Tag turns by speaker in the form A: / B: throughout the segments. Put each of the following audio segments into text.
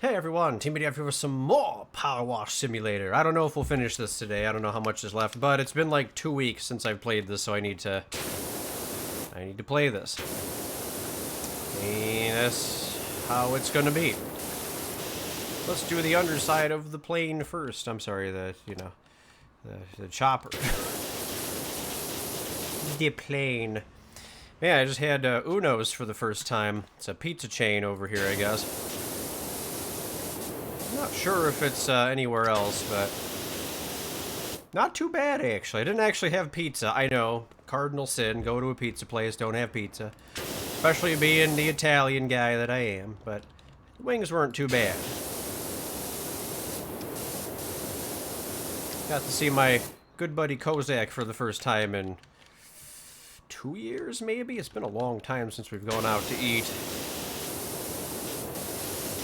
A: Hey everyone, Teamudf here with some more Powerwash Simulator. I don't know if we'll finish this today. I don't know how much is left, but it's been like 2 weeks since I've played this, so I need to play this. And that's how it's gonna be. Let's do the underside of the plane first. I'm sorry, the chopper. The plane. Yeah, I just had Uno's for the first time. It's a pizza chain over here, I guess. Not sure if it's anywhere else, but not too bad, actually. I didn't actually have pizza. I know, cardinal sin, go to a pizza place, don't have pizza. Especially being the Italian guy that I am, but the wings weren't too bad. Got to see my good buddy Kozak for the first time in 2 years, maybe? It's been a long time since we've gone out to eat.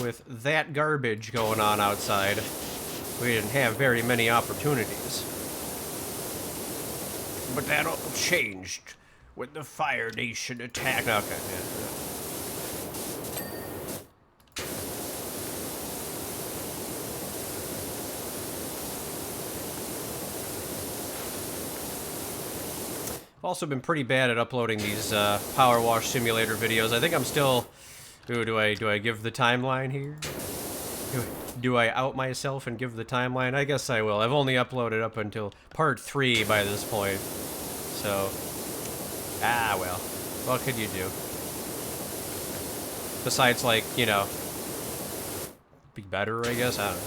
A: With that garbage going on outside, we didn't have very many opportunities. But that all changed when the Fire Nation attacked. Okay, yeah. I've also been pretty bad at uploading these Powerwash Simulator videos. I think I'm still... Ooh, do I give the timeline here? Do I out myself and give the timeline? I guess I will. I've only uploaded up until part 3 by this point. So, well, what could you do? Besides, like, you know, be better, I guess? I don't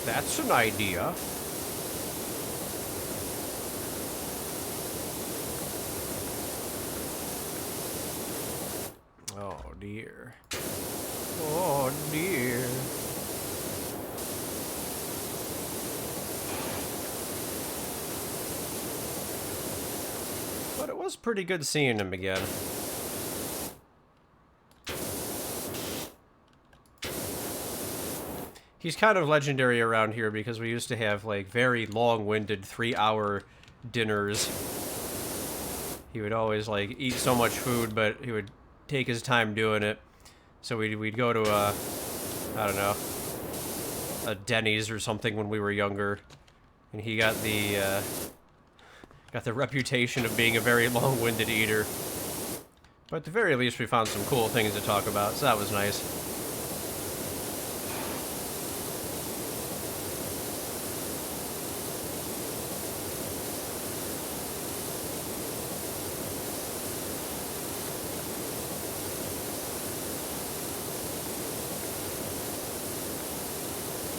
A: know. That's an idea. Oh dear. Oh dear. But it was pretty good seeing him again. He's kind of legendary around here because we used to have like very long-winded 3-hour dinners. He would always like eat so much food, but he would take his time doing it. So we'd go to a, I don't know, a Denny's or something when we were younger, and he got the reputation of being a very long-winded eater. But at the very least, we found some cool things to talk about, so that was nice.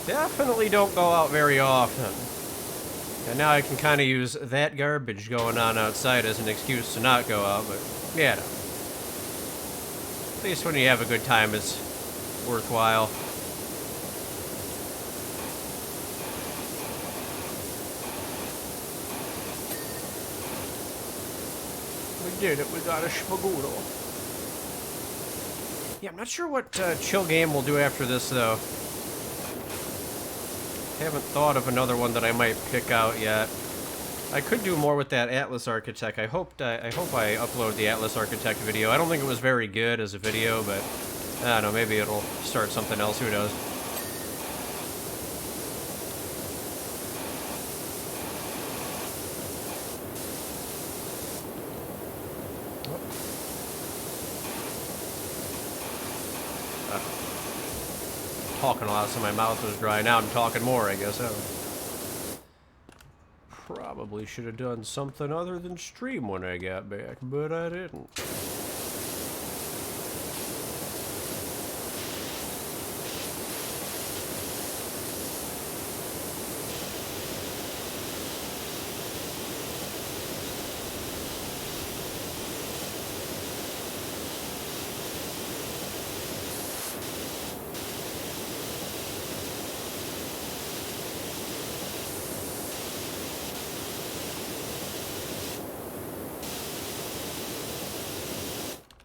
A: Definitely don't go out very often. And now I can kind of use that garbage going on outside as an excuse to not go out, but yeah, no. At least when you have a good time, it's worthwhile. We did it, we got a schmagoodle. Yeah, I'm not sure what chill game we'll do after this, though. Haven't thought of another one that I might pick out yet. I could do more with that Atlas Architect. I hope I upload the Atlas Architect video. I don't think it was very good as a video, but I don't know, maybe it'll start something else, who knows. Talking a lot, so my mouth was dry. Now I'm talking more, I guess. Probably should have done something other than stream when I got back, but I didn't.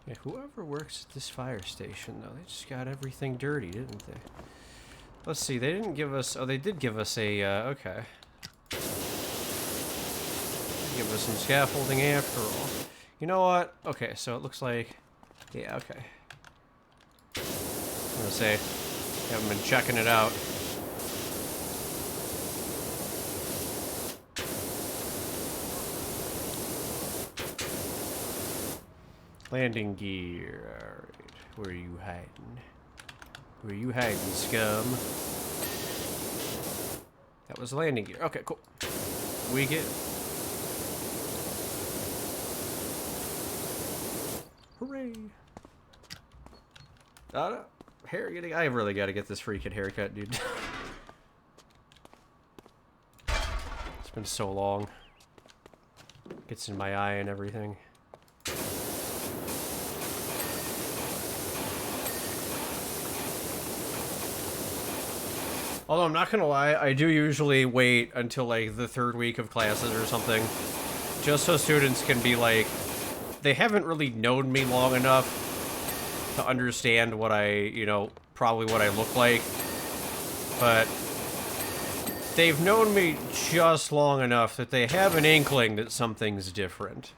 A: Yeah, whoever works at this fire station, though, they just got everything dirty, didn't they? Let's see, they didn't give us... Oh, they did give us a, okay. Give us some scaffolding after all. You know what? Okay, so it looks like... Yeah, okay. I'm gonna say, haven't been checking it out. Landing gear. Alright. Where are you hiding? Where are you hiding, scum? That was landing gear. Okay, cool. We get... Hooray! Hair getting... I really gotta get this freaking haircut, dude. It's been so long. Gets in my eye and everything. Although I'm not gonna lie, I do usually wait until like the 3rd week of classes or something, just so students can be like, they haven't really known me long enough to understand what I, you know, probably what I look like, but they've known me just long enough that they have an inkling that something's different.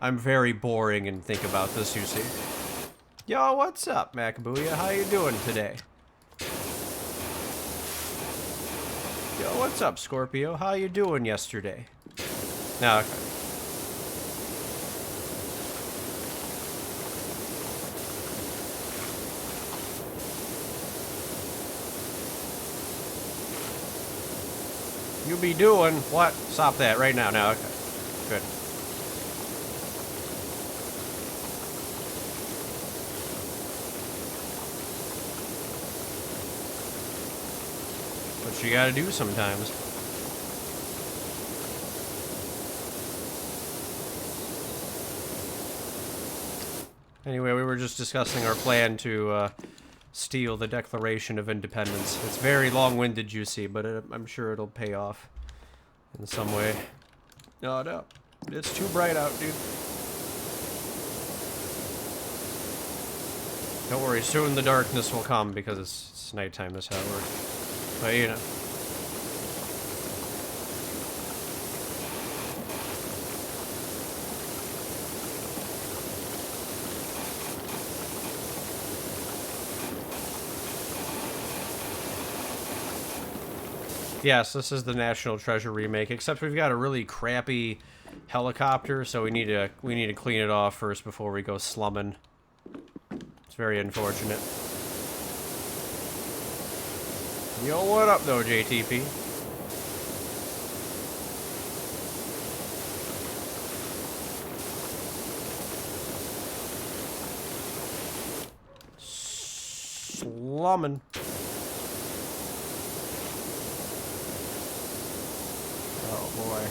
A: I'm very boring and think about this, you see. Yo, what's up, Macabuya? How you doing today? Yo, what's up, Scorpio? How you doing yesterday? No, okay. You be doing what? Stop that right now. Now, okay. Good. What you gotta do sometimes. Anyway, we were just discussing our plan to steal the Declaration of Independence. It's very long-winded, you see, but I'm sure it'll pay off in some way. Oh, no. It's too bright out, dude. Don't worry, soon the darkness will come because it's nighttime, that's how it works. But, you know. Yes, this is the National Treasure remake, except we've got a really crappy helicopter, so we need to clean it off first before we go slumming. It's very unfortunate. Yo, what up though, JTP? Slumming. Oh boy.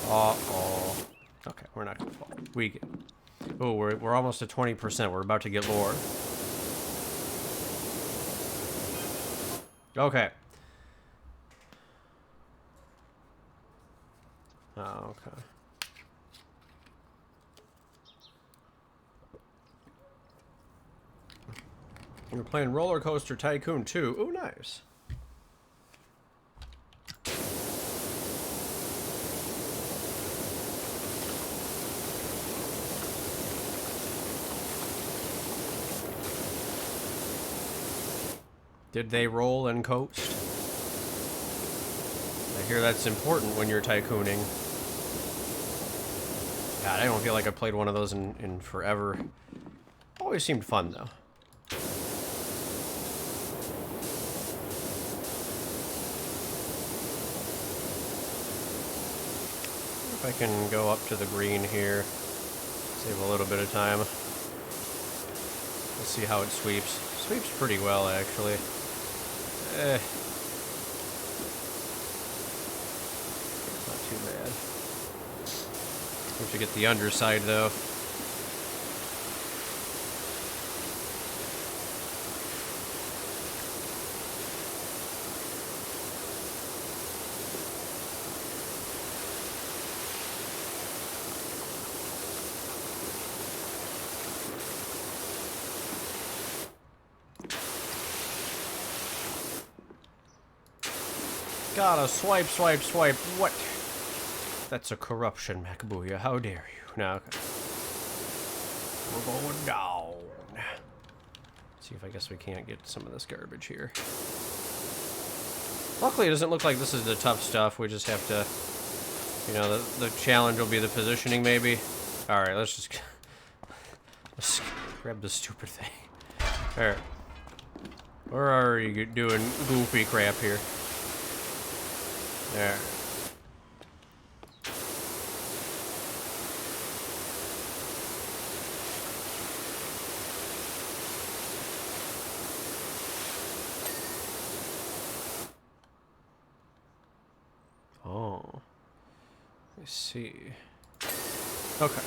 A: Uh-oh. Okay, we're not gonna fall. We get... Oh, we're almost at 20%. We're about to get lower. Okay. Oh, okay. We're playing Roller Coaster Tycoon 2. Ooh, nice. Did they roll and coast? I hear that's important when you're tycooning. God, I don't feel like I played one of those in forever. Always seemed fun, though. If I can go up to the green here, save a little bit of time. Let's see how it sweeps. Sweeps pretty well, actually. Not too bad. We have to get the underside, though. Gotta swipe, swipe, swipe. What? That's a corruption, Macbooya. How dare you? Now, okay. We're going down. Let's see if I guess we can't get some of this garbage here. Luckily, it doesn't look like this is the tough stuff. We just have to, you know, the challenge will be the positioning, maybe. All right, let's grab this stupid thing. All right. Where are you doing goofy crap here? There. Oh. Let's see. Okay.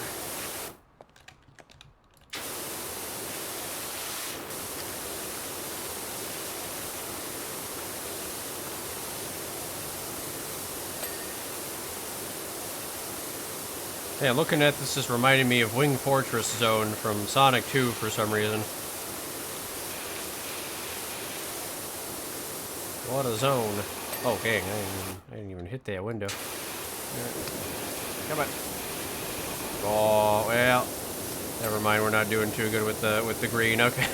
A: Yeah, looking at this is reminding me of Wing Fortress Zone from Sonic 2 for some reason. What a zone. Oh, dang, I didn't even hit that window. Come on. Oh, well. Never mind, we're not doing too good with the green. Okay.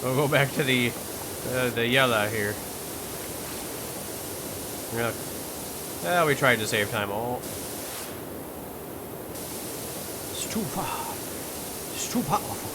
A: We'll go back to the yellow here. Yeah. Well, we tried to save time. Oh. It's too far. It's too powerful.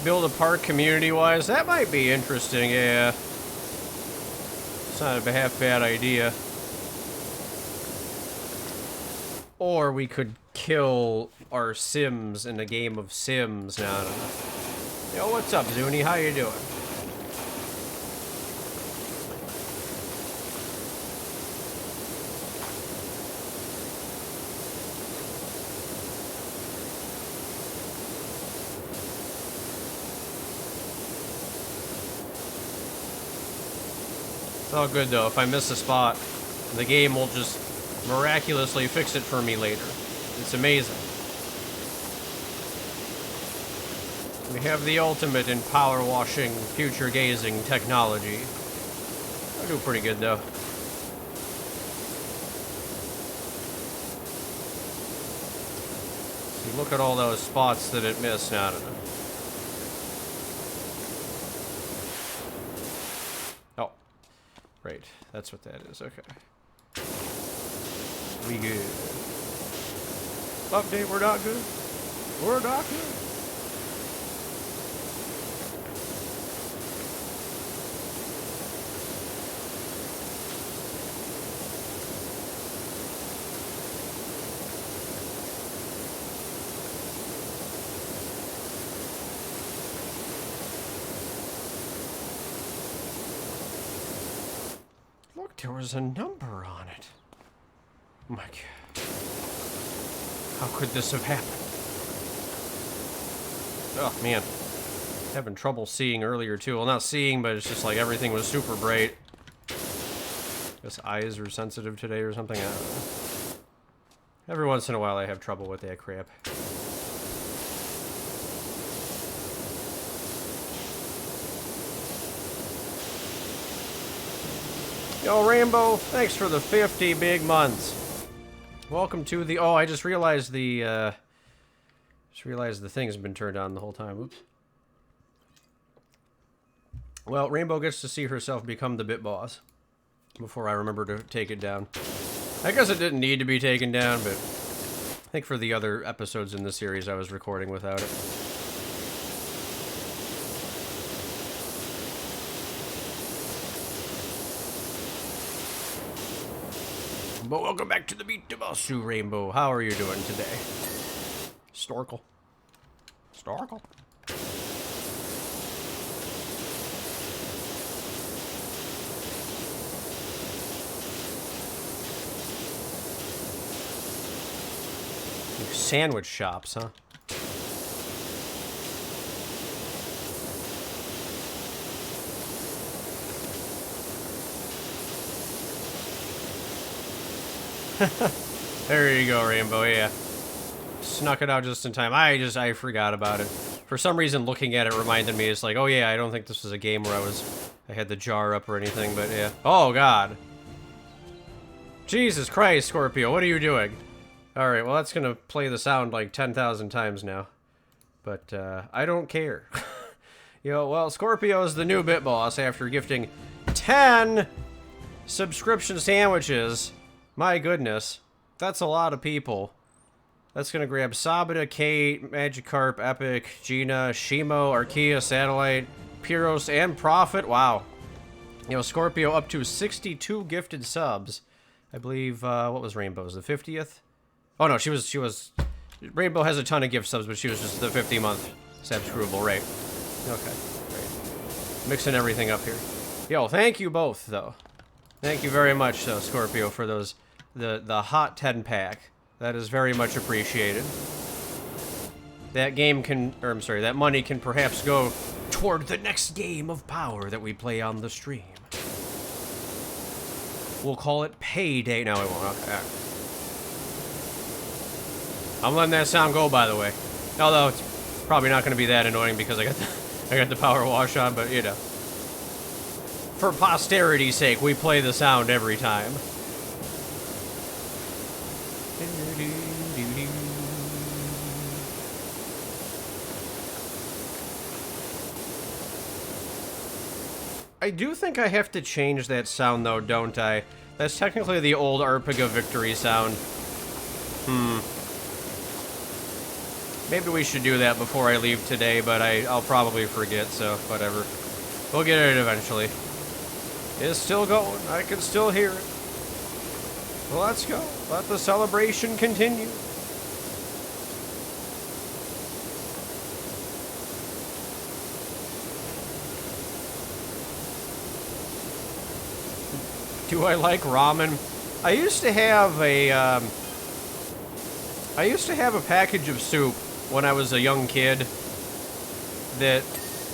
A: Build a park community-wise? That might be interesting, yeah. It's not a half bad idea. Or we could kill our Sims in a game of Sims. No, I don't know. Yo, what's up, Zuni? How you doing? It's all good though. If I miss a spot, the game will just miraculously fix it for me later. It's amazing. We have the ultimate in power washing, future gazing technology. I do pretty good though. See, look at all those spots that it missed. Now, I don't know. Right, that's what that is. Okay. We good. Update, we're not good. We're not good. There was a number on it. Oh my God. How could this have happened? Oh, man. Having trouble seeing earlier, too. Well, not seeing, but it's just like everything was super bright. Guess eyes are sensitive today or something. I don't know. Every once in a while I have trouble with that crap. Yo, Rainbow, thanks for the 50 big months. Welcome to the... Oh, I just realized the thing's been turned on the whole time. Oops. Well, Rainbow gets to see herself become the Bit Boss before I remember to take it down. I guess it didn't need to be taken down, but I think for the other episodes in the series I was recording without it. But welcome back to the Meet the Bosu, Rainbow. How are you doing today? Storkle. Storkle. Sandwich shops, huh? There you go, Rainbow, yeah. Snuck it out just in time. I forgot about it. For some reason, looking at it reminded me, it's like, oh yeah, I don't think this was a game where I had the jar up or anything, but yeah. Oh, God. Jesus Christ, Scorpio, what are you doing? Alright, well, that's gonna play the sound like 10,000 times now. But, I don't care. Well, Scorpio is the new Bit Boss after gifting 10 subscription sandwiches. My goodness. That's a lot of people. That's gonna grab Sabata, Kate, Magikarp, Epic, Gina, Shimo, Archaea, Satellite, Pyros, and Prophet. Wow. Scorpio up to 62 gifted subs. I believe, what was Rainbow's? The 50th? Oh no, she was... Rainbow has a ton of gift subs, but she was just the 50-month subscribable, right? Okay, great. Mixing everything up here. Thank you both, though. Thank you very much, Scorpio, for those... The hot 10-pack. That is very much appreciated. That that money can perhaps go toward the next game of Power that we play on the stream. We'll call it Payday. No, it won't. Okay. I'm letting that sound go, by the way. Although it's probably not going to be that annoying because I got the Powerwash on, but for posterity's sake, we play the sound every time. I do think I have to change that sound, though, don't I? That's technically the old Arpiga victory sound. Maybe we should do that before I leave today, but I'll probably forget, so whatever. We'll get it eventually. It's still going. I can still hear it. Well, let's go. Let the celebration continue. Do I like ramen? I used to have a package of soup when I was a young kid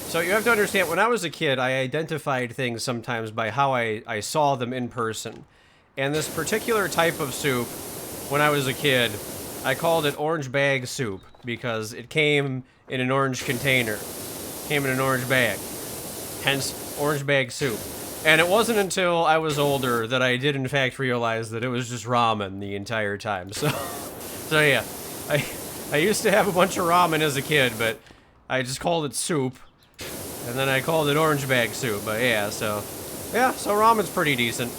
A: so you have to understand, when I was a kid, I identified things sometimes by how I saw them in person. And this particular type of soup, when I was a kid, I called it orange bag soup because it came in an orange container. Came in an orange bag. Hence, orange bag soup. And it wasn't until I was older that I did in fact realize that it was just ramen the entire time. So yeah, I used to have a bunch of ramen as a kid, but I just called it soup. And then I called it orange bag soup, but so ramen's pretty decent.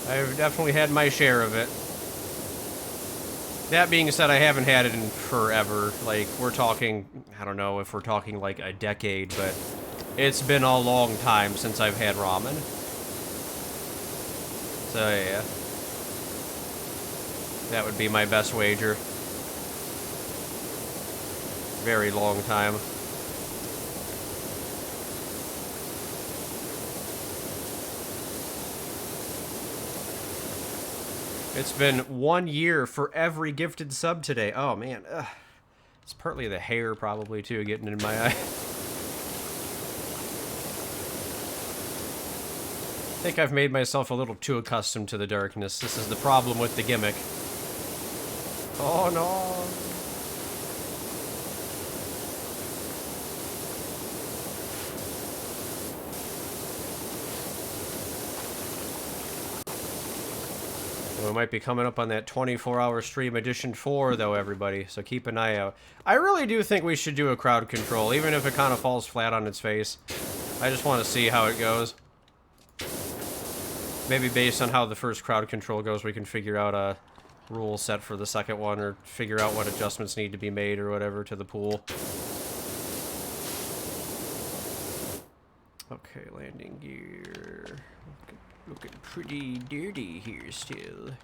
A: I've definitely had my share of it. That being said, I haven't had it in forever. Like, we're talking, I don't know if we're talking like a decade, but it's been a long time since I've had ramen. So yeah. That would be my best wager. Very long time. It's been 1 year for every gifted sub today. Oh, man. Ugh. It's partly the hair, probably, too, getting in my eye. I think I've made myself a little too accustomed to the darkness. This is the problem with the gimmick. Oh, no. We might be coming up on that 24-hour stream edition 4, though, everybody, so keep an eye out. I really do think we should do a crowd control, even if it kind of falls flat on its face. I just want to see how it goes. Maybe based on how the first crowd control goes, we can figure out a rule set for the second one, or figure out what adjustments need to be made or whatever to the pool. Okay, landing gear. Looking pretty dirty here still.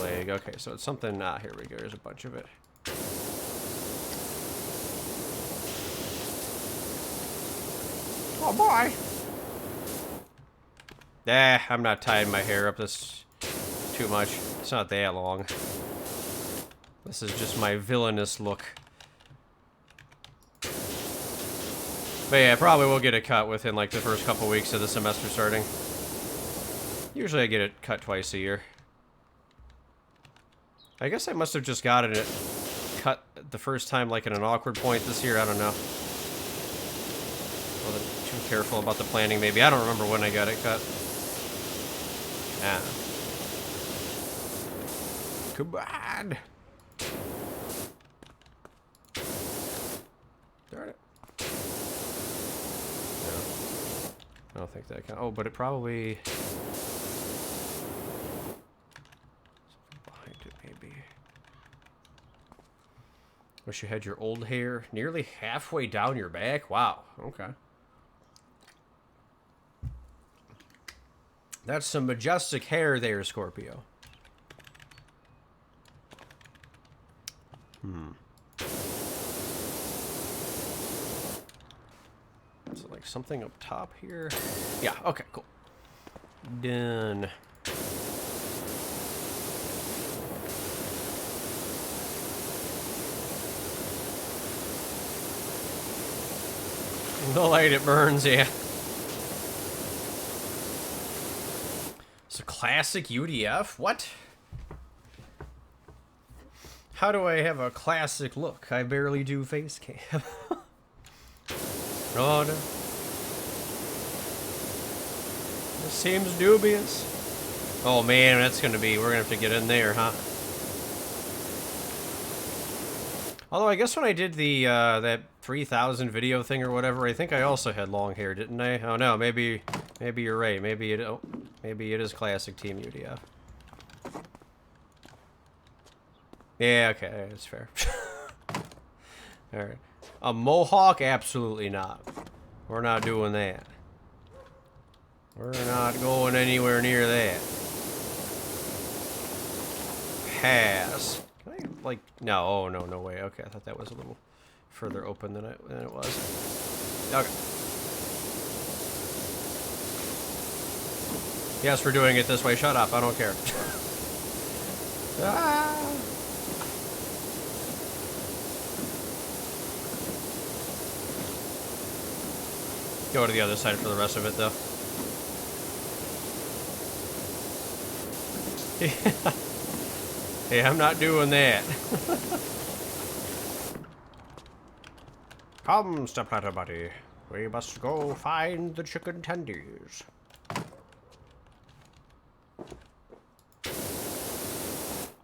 A: Leg. Okay, so it's something. Ah, here we go. There's a bunch of it. Oh boy. I'm not tying my hair up this too much. It's not that long. This is just my villainous look. But yeah, probably will get it cut within like the first couple weeks of the semester starting. Usually I get it cut twice a year. I guess I must have just gotten it cut the first time like at an awkward point this year. I don't know. Wasn't too careful about the planning maybe. I don't remember when I got it cut. Ah. Come on. Darn it. No. I don't think that can. Oh, but it probably. Something behind it, maybe. Wish you had your old hair nearly halfway down your back. Wow. Okay. That's some majestic hair there, Scorpio. Is it like something up top here? Yeah, okay, cool. Done. The light it burns, yeah. It's a classic UDF? What? How do I have a classic look? I barely do face cam. Oh no. This seems dubious. Oh man, that's gonna be, we're gonna have to get in there, huh? Although I guess when I did the, that 3,000 video thing or whatever, I think I also had long hair, didn't I? Oh no, maybe you're right. Maybe it is classic Team UDF. Yeah, okay, that's fair. Alright. A mohawk? Absolutely not. We're not doing that. We're not going anywhere near that. Pass. Can I, like, no, oh, no, no way. Okay, I thought that was a little further open than it was. Okay. Yes, we're doing it this way. Shut up, I don't care. Ah! Go to the other side for the rest of it, though. Hey, I'm not doing that. Come, stepladder buddy. We must go find the chicken tendies.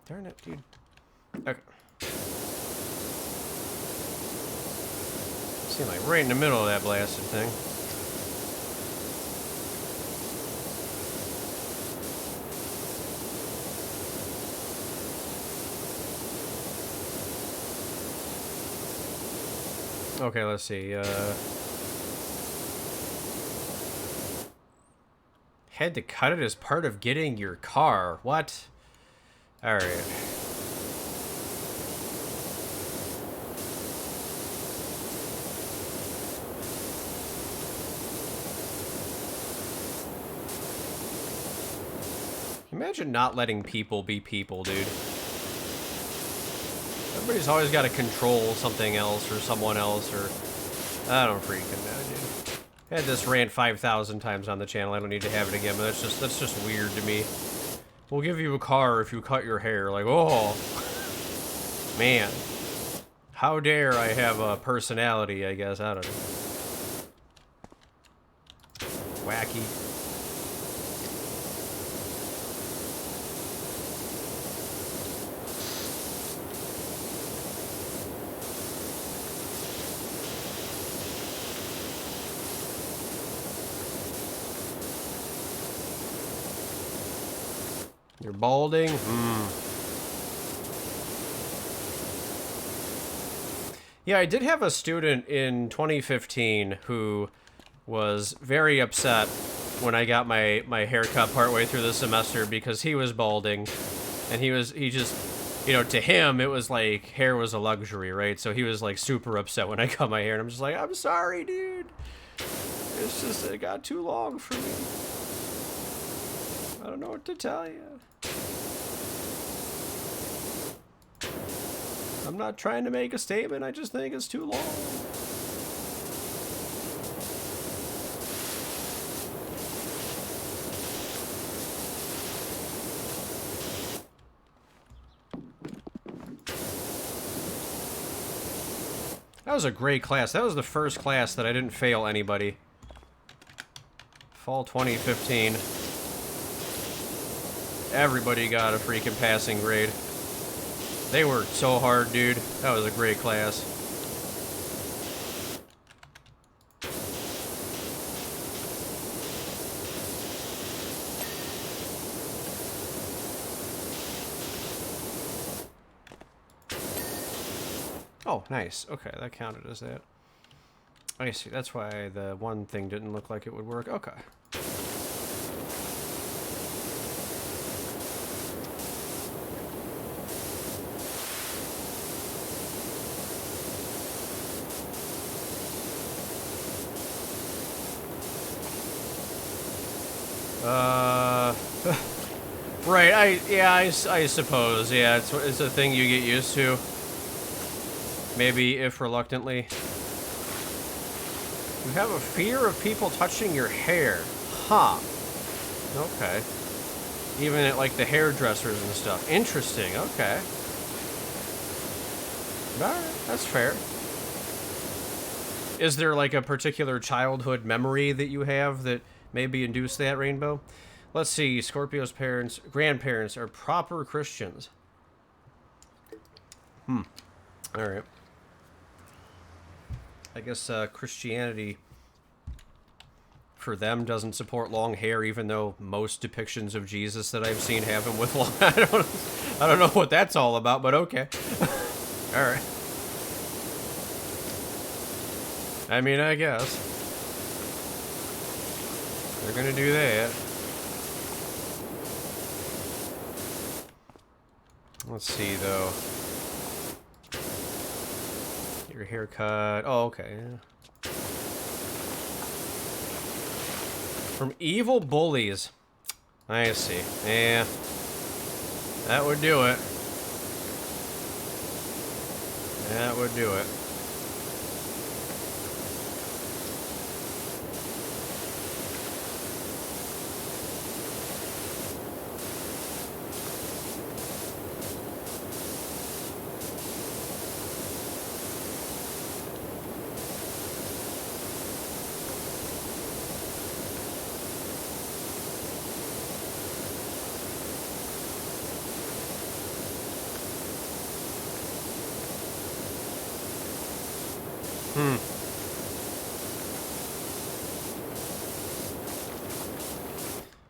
A: Darn it, dude. Okay. Seemed like right in the middle of that blasted thing. Okay, let's see. Had to cut it as part of getting your car. What? Alright. Imagine not letting people be people, dude. Everybody's always got to control something else or someone else, or I don't freaking know, dude. I had this rant 5,000 times on the channel. I don't need to have it again, but that's just weird to me. We'll give you a car if you cut your hair. Like, oh, man, how dare I have a personality? I guess I don't know. Wacky. You're balding? Yeah, I did have a student in 2015 who was very upset when I got my haircut partway through the semester because he was balding, and he just, you know, to him it was like hair was a luxury, right? So he was like super upset when I cut my hair, and I'm just like, I'm sorry, dude. It's just it got too long for me. I don't know what to tell you. I'm not trying to make a statement, I just think it's too long. That was a great class. That was the first class that I didn't fail anybody. Fall 2015. Everybody got a freaking passing grade. They worked so hard, dude. That was a great class. Oh, nice. Okay, that counted as that. I see. That's why the one thing didn't look like it would work. Okay. Right, I suppose, yeah, it's a thing you get used to. Maybe, if reluctantly. You have a fear of people touching your hair. Huh. Okay. Even at, like, the hairdressers and stuff. Interesting, okay. Alright, that's fair. Is there, like, a particular childhood memory that you have that maybe induced that, Rainbow? Let's see, Scorpio's grandparents are proper Christians. Alright. I guess Christianity, for them, doesn't support long hair, even though most depictions of Jesus that I've seen have him with long... I don't know what that's all about, but okay. Alright. I mean, I guess. They're gonna do that. Let's see, though. Your haircut. Oh, okay. From evil bullies. I see. Yeah. That would do it. That would do it.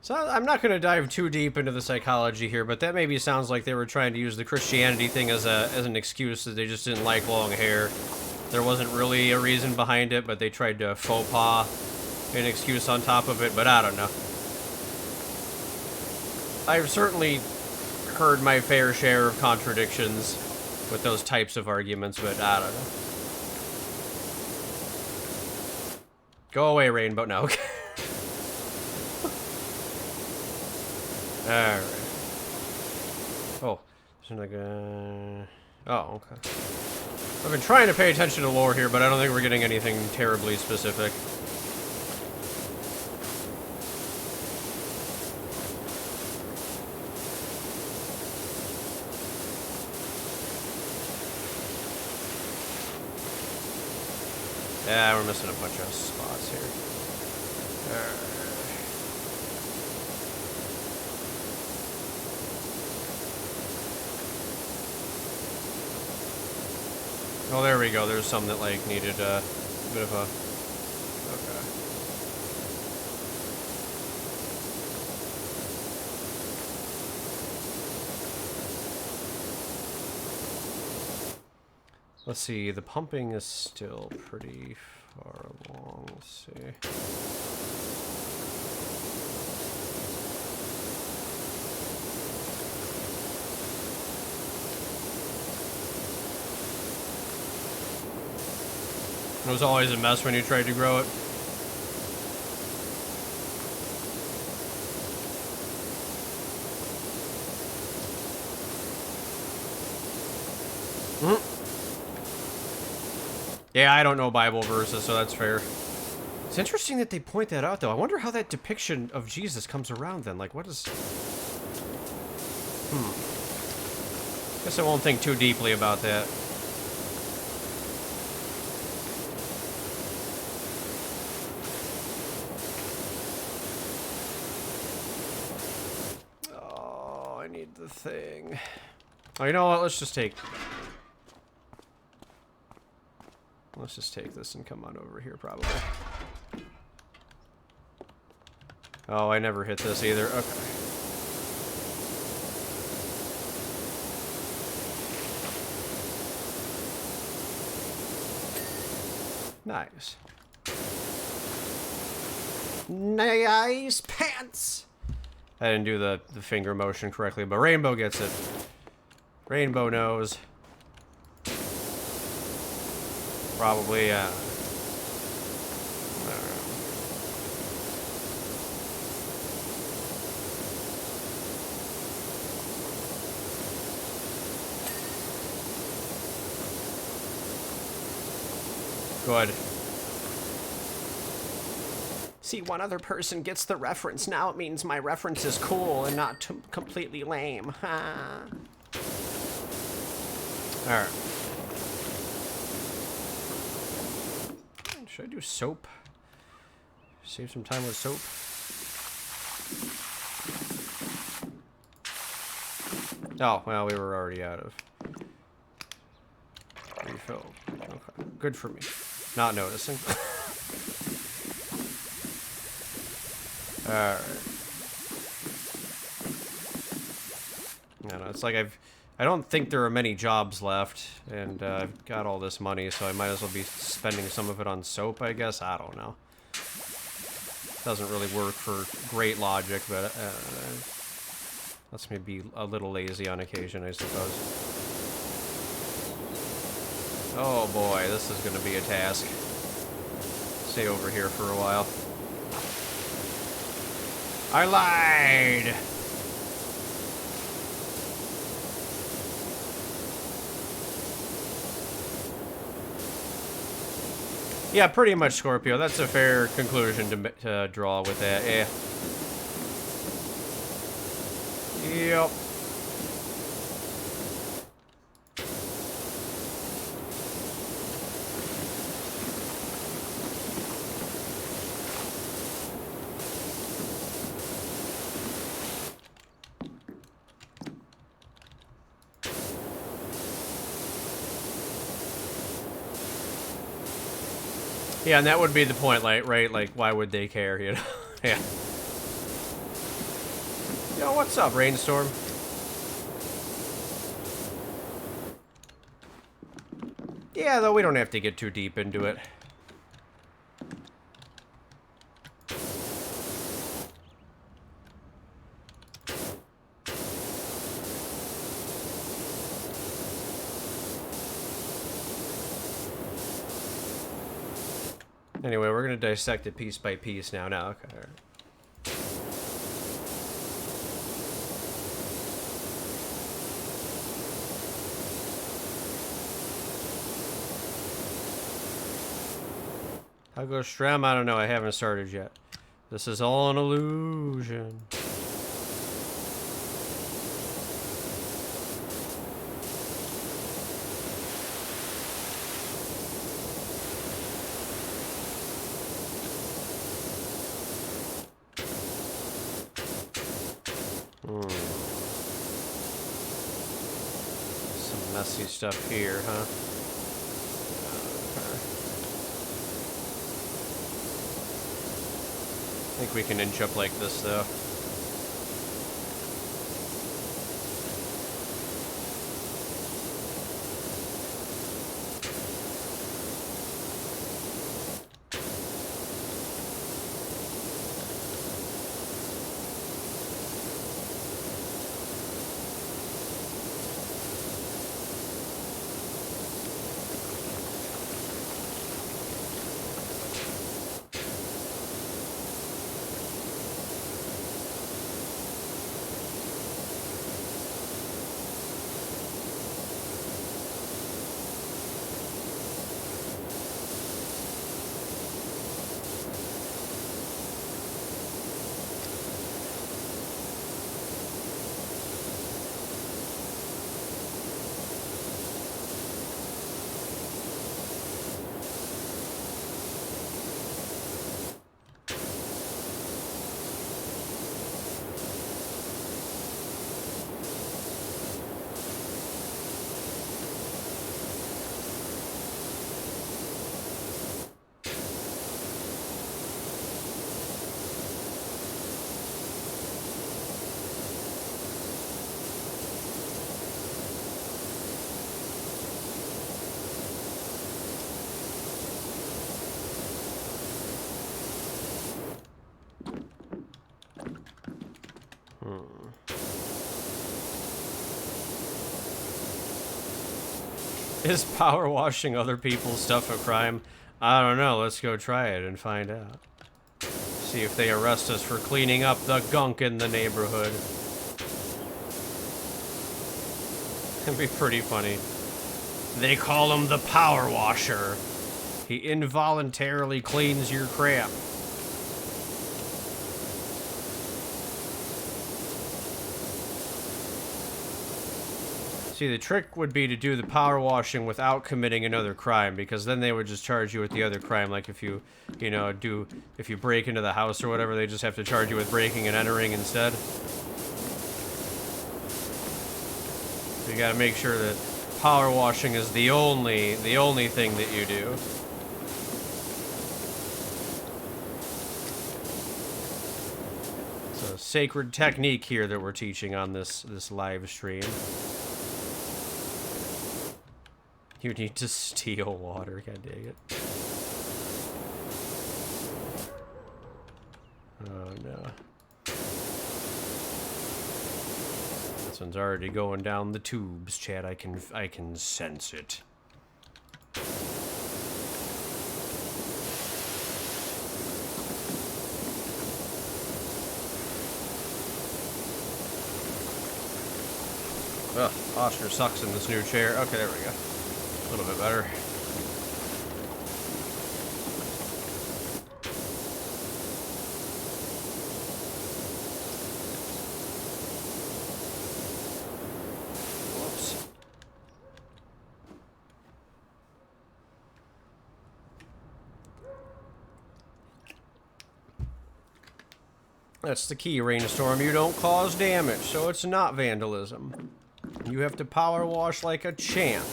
A: So I'm not going to dive too deep into the psychology here, but that maybe sounds like they were trying to use the Christianity thing as an excuse that they just didn't like long hair. There wasn't really a reason behind it, but they tried to faux pas an excuse on top of it, but I don't know. I've certainly heard my fair share of contradictions with those types of arguments, but I don't know. Go away, Rainbow. No. Alright. Oh. There's like a... Oh, okay. I've been trying to pay attention to lore here, but I don't think we're getting anything terribly specific. Yeah, we're missing a bunch of spots here. Alright. Oh, there we go. There's some that, like, needed a bit of a... Okay. Let's see, the pumping is still pretty far along. Let's see. It was always a mess when you tried to grow it. Yeah, I don't know Bible verses, so that's fair. It's interesting that they point that out, though. I wonder how that depiction of Jesus comes around then. Like, what is... Guess I won't think too deeply about that. Oh, I need the thing. Oh, you know what? Let's just take this and come on over here, probably. Oh, I never hit this either. Okay. Nice. Nice pants! I didn't do the finger motion correctly, but Rainbow gets it. Rainbow knows. Probably, Good. See, one other person gets the reference. Now it means my reference is cool and not completely lame. Ha. Alright. Should I do soap? Save some time with soap. Oh, well, we were already out of refill. Okay, good for me. Not noticing. Alright. No, it's like I don't think there are many jobs left, and I've got all this money, so I might as well be spending some of it on soap, I guess. I don't know. Doesn't really work for great logic, but lets me be a little lazy on occasion, I suppose. Oh boy, this is going to be a task. Stay over here for a while. I lied! Yeah, pretty much, Scorpio. That's a fair conclusion to draw with that. Yeah. Yep. Yeah, and that would be the point, like, right? Like, why would they care, you know? Yeah. Yo, what's up, Rainstorm? Yeah, though we don't have to get too deep into it. Anyway, we're gonna dissect it piece by piece now. Okay. All right. How goes Strem? I don't know. I haven't started yet. This is all an illusion. Some messy stuff here, huh? I think we can inch up like this, though. Is power washing other people's stuff a crime? I don't know. Let's go try it and find out. See if they arrest us for cleaning up the gunk in the neighborhood. It'd be pretty funny. They call him the power washer. He involuntarily cleans your crap. See, the trick would be to do the power washing without committing another crime, because then they would just charge you with the other crime. Like if you, if you break into the house or whatever, they just have to charge you with breaking and entering instead. So you gotta make sure that power washing is the only thing that you do. It's a sacred technique here that we're teaching on this live stream. You need to steal water, god dang it. Oh no. This one's already going down the tubes, Chad. I can sense it. Ugh, posture sucks in this new chair. Okay, there we go. A little bit better. Whoops. That's the key, Rainstorm. You don't cause damage, so it's not vandalism. You have to power wash like a champ.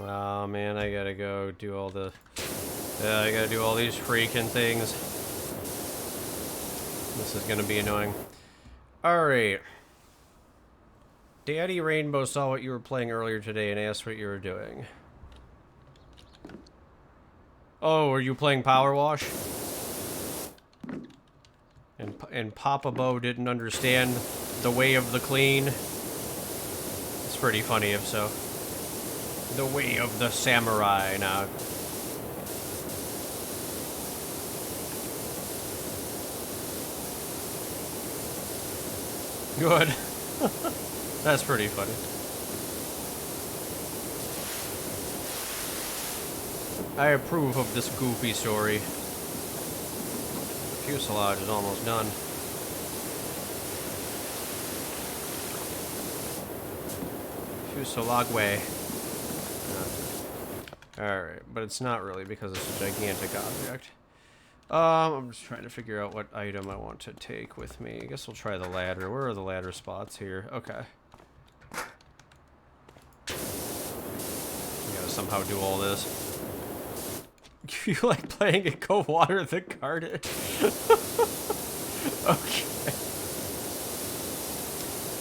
A: Oh man, I gotta go do all the... Yeah, I gotta do all these freaking things. This is gonna be annoying. Alright. Daddy Rainbow saw what you were playing earlier today and asked what you were doing. Oh, are you playing Power Wash? And Papa Bo didn't understand the way of the clean? It's pretty funny if so. The way of the samurai now. Good. That's pretty funny. I approve of this goofy story. Fuselage is almost done. Fuselage way. Alright, but it's not really because it's a gigantic object. I'm just trying to figure out what item I want to take with me. I guess we'll try the ladder. Where are the ladder spots here? Okay. You gotta somehow do all this. You like playing it? Go water the garden. Okay.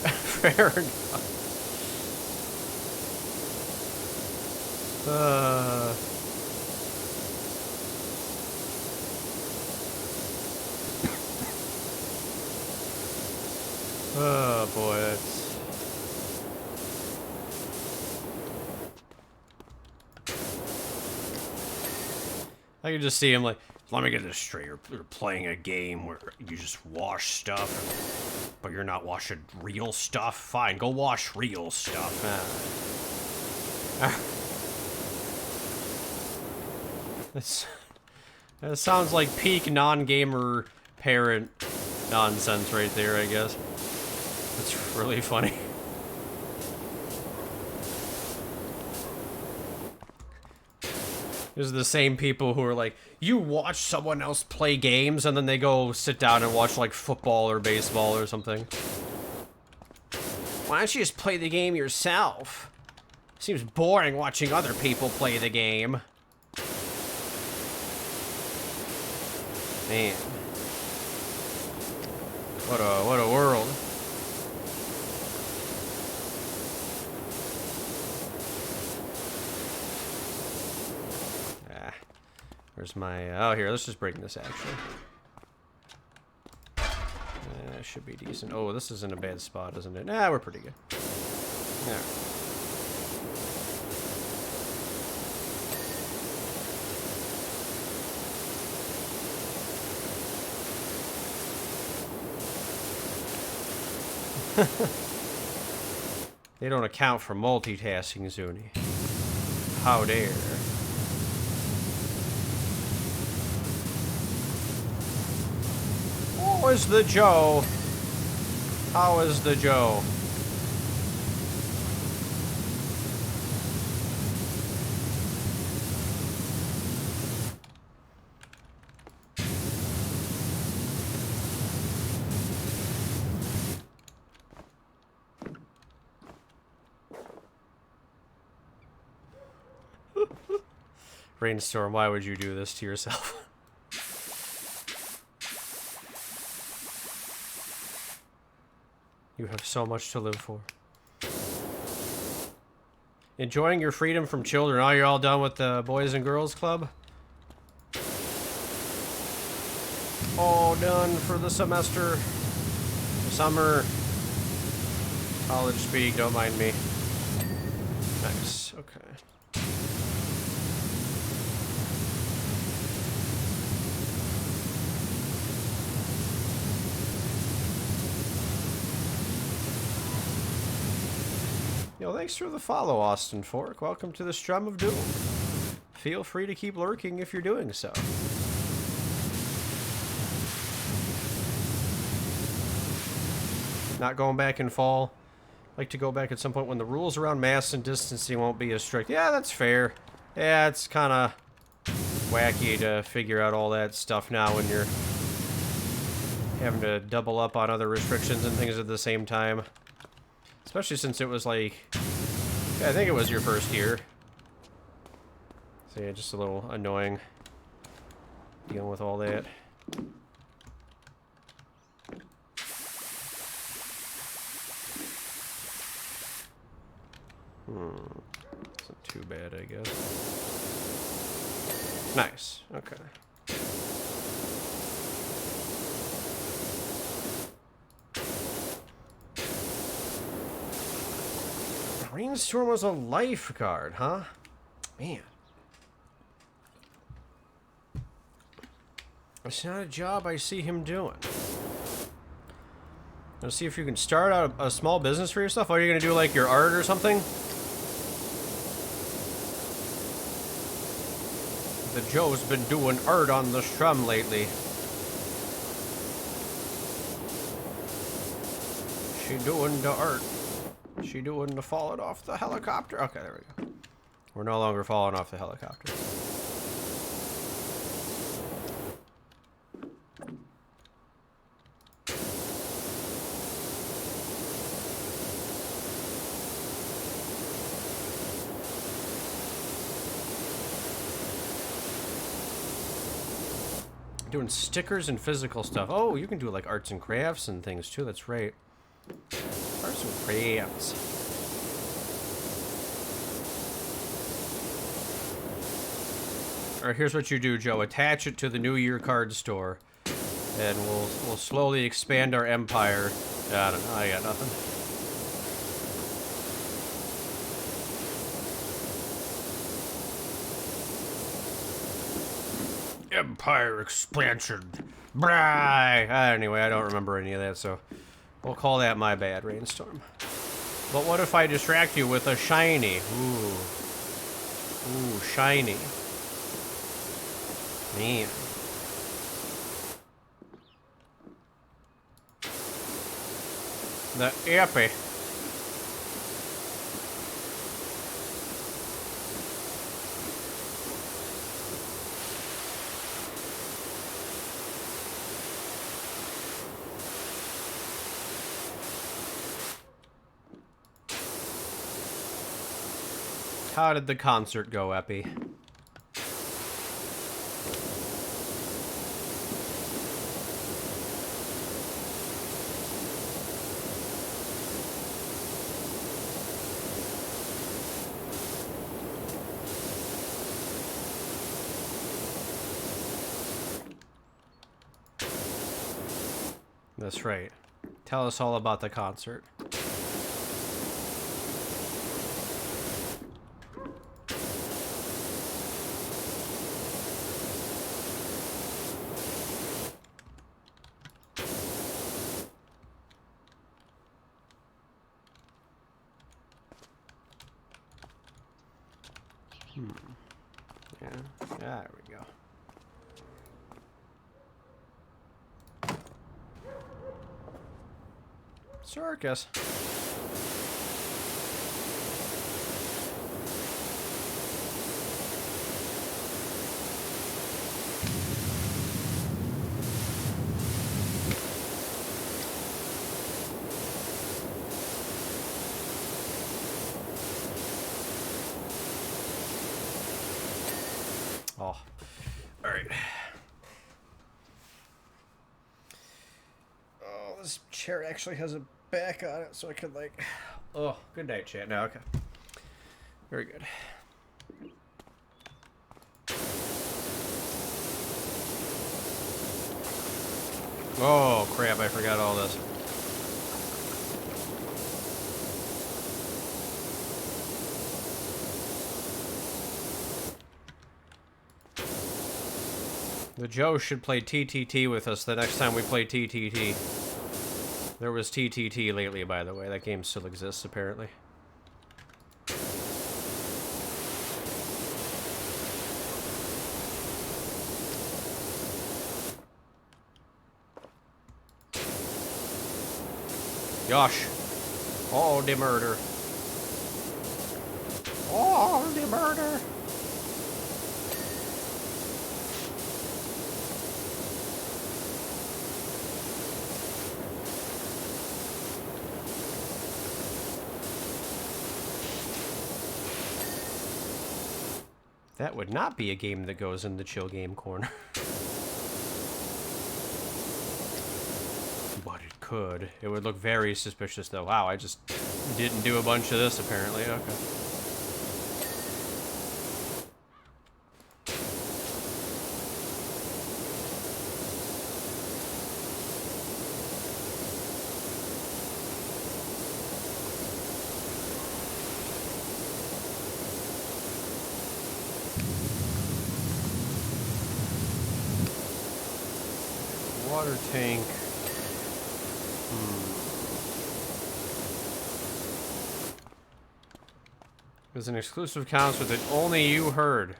A: Fair enough. Oh boy, that's... I can just see him like, let me get this straight. You're playing a game where you just wash stuff, but you're not washing real stuff? Fine, go wash real stuff. That sounds like peak non-gamer parent nonsense right there, I guess. That's really funny. These are the same people who are like, you watch someone else play games and then they go sit down and watch like football or baseball or something. Why don't you just play the game yourself? Seems boring watching other people play the game. Man. What a world. Where's my... oh, here, let's just break this, actually. Should be decent. Oh, this isn't a bad spot, isn't it? Nah, we're pretty good. Yeah. They don't account for multitasking, Zuni. How dare. How is the Joe? How is the Joe? Rainstorm, why would you do this to yourself? You have so much to live for. Enjoying your freedom from children. Oh, you're all done with the Boys and Girls Club? All done for the semester. The summer. College speak, don't mind me. Nice, okay. Yo, thanks for the follow, Austin Fork. Welcome to the Strum of Doom. Feel free to keep lurking if you're doing so. Not going back in fall. Like to go back at some point when the rules around masks and distancing won't be as strict. Yeah, that's fair. Yeah, it's kind of wacky to figure out all that stuff now when you're having to double up on other restrictions and things at the same time. Especially since it was like, yeah, I think it was your first year. So yeah, just a little annoying dealing with all that. Isn't too bad, I guess. Nice. Okay. Rainstorm was a lifeguard, huh? Man. It's not a job I see him doing. Let's see if you can start out a small business for yourself. Are you going to do like your art or something? The Joe's been doing art on the strum lately. She doing the art. She doing the falling off the helicopter. Okay, there we go. We're no longer falling off the helicopter. Doing stickers and physical stuff. Oh, you can do like arts and crafts and things too. That's right. Arts and crafts. Alright, here's what you do, Joe. Attach it to the New Year card store, and we'll slowly expand our empire. I don't know. I got nothing. Empire expansion. Bray. Anyway, I don't remember any of that, so we'll call that my bad, Rainstorm. But what if I distract you with a shiny? Ooh. Ooh, shiny. Man. The epic. How did the concert go, Epi? That's right. Tell us all about the concert. Yeah, there we go. Circus. Oh, all right. Oh, this chair actually has a back on it, so I could like. Oh, good night, chat. Now, okay. Very good. Oh crap! I forgot all this. The Joe should play TTT with us the next time we play TTT. There was TTT lately, by the way. That game still exists, apparently. Yosh. Oh, the murder. Oh, the murder. That would not be a game that goes in the chill game corner. But it could. It would look very suspicious, though. Wow, I just didn't do a bunch of this, apparently. Okay. Water tank. There's an exclusive concert that only you heard.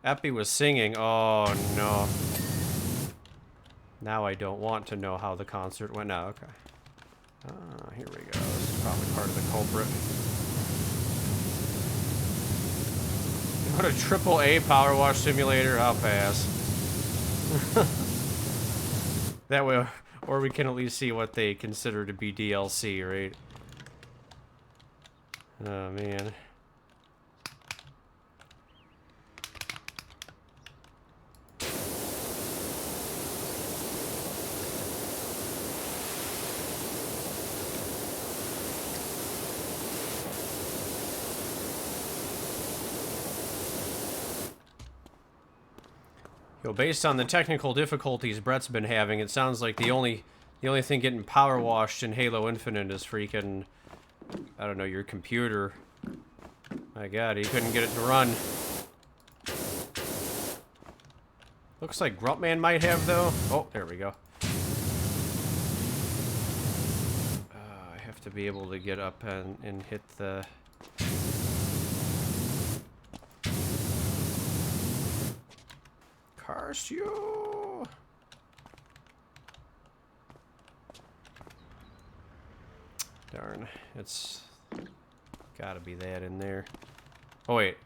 A: Epi was singing. Oh no. Now I don't want to know how the concert went. No, okay. Here we go. This is probably part of the culprit. What a AAA Powerwash simulator. I'll pass. That way, or we can at least see what they consider to be DLC, right? Oh, man. Yo, based on the technical difficulties Brett's been having, it sounds like the only thing getting power washed in Halo Infinite is freaking, I don't know, your computer. My God, he couldn't get it to run. Looks like Gruntman might have, though. Oh, there we go. I have to be able to get up and hit the... Curse you! Darn, it's gotta be that in there. Oh wait,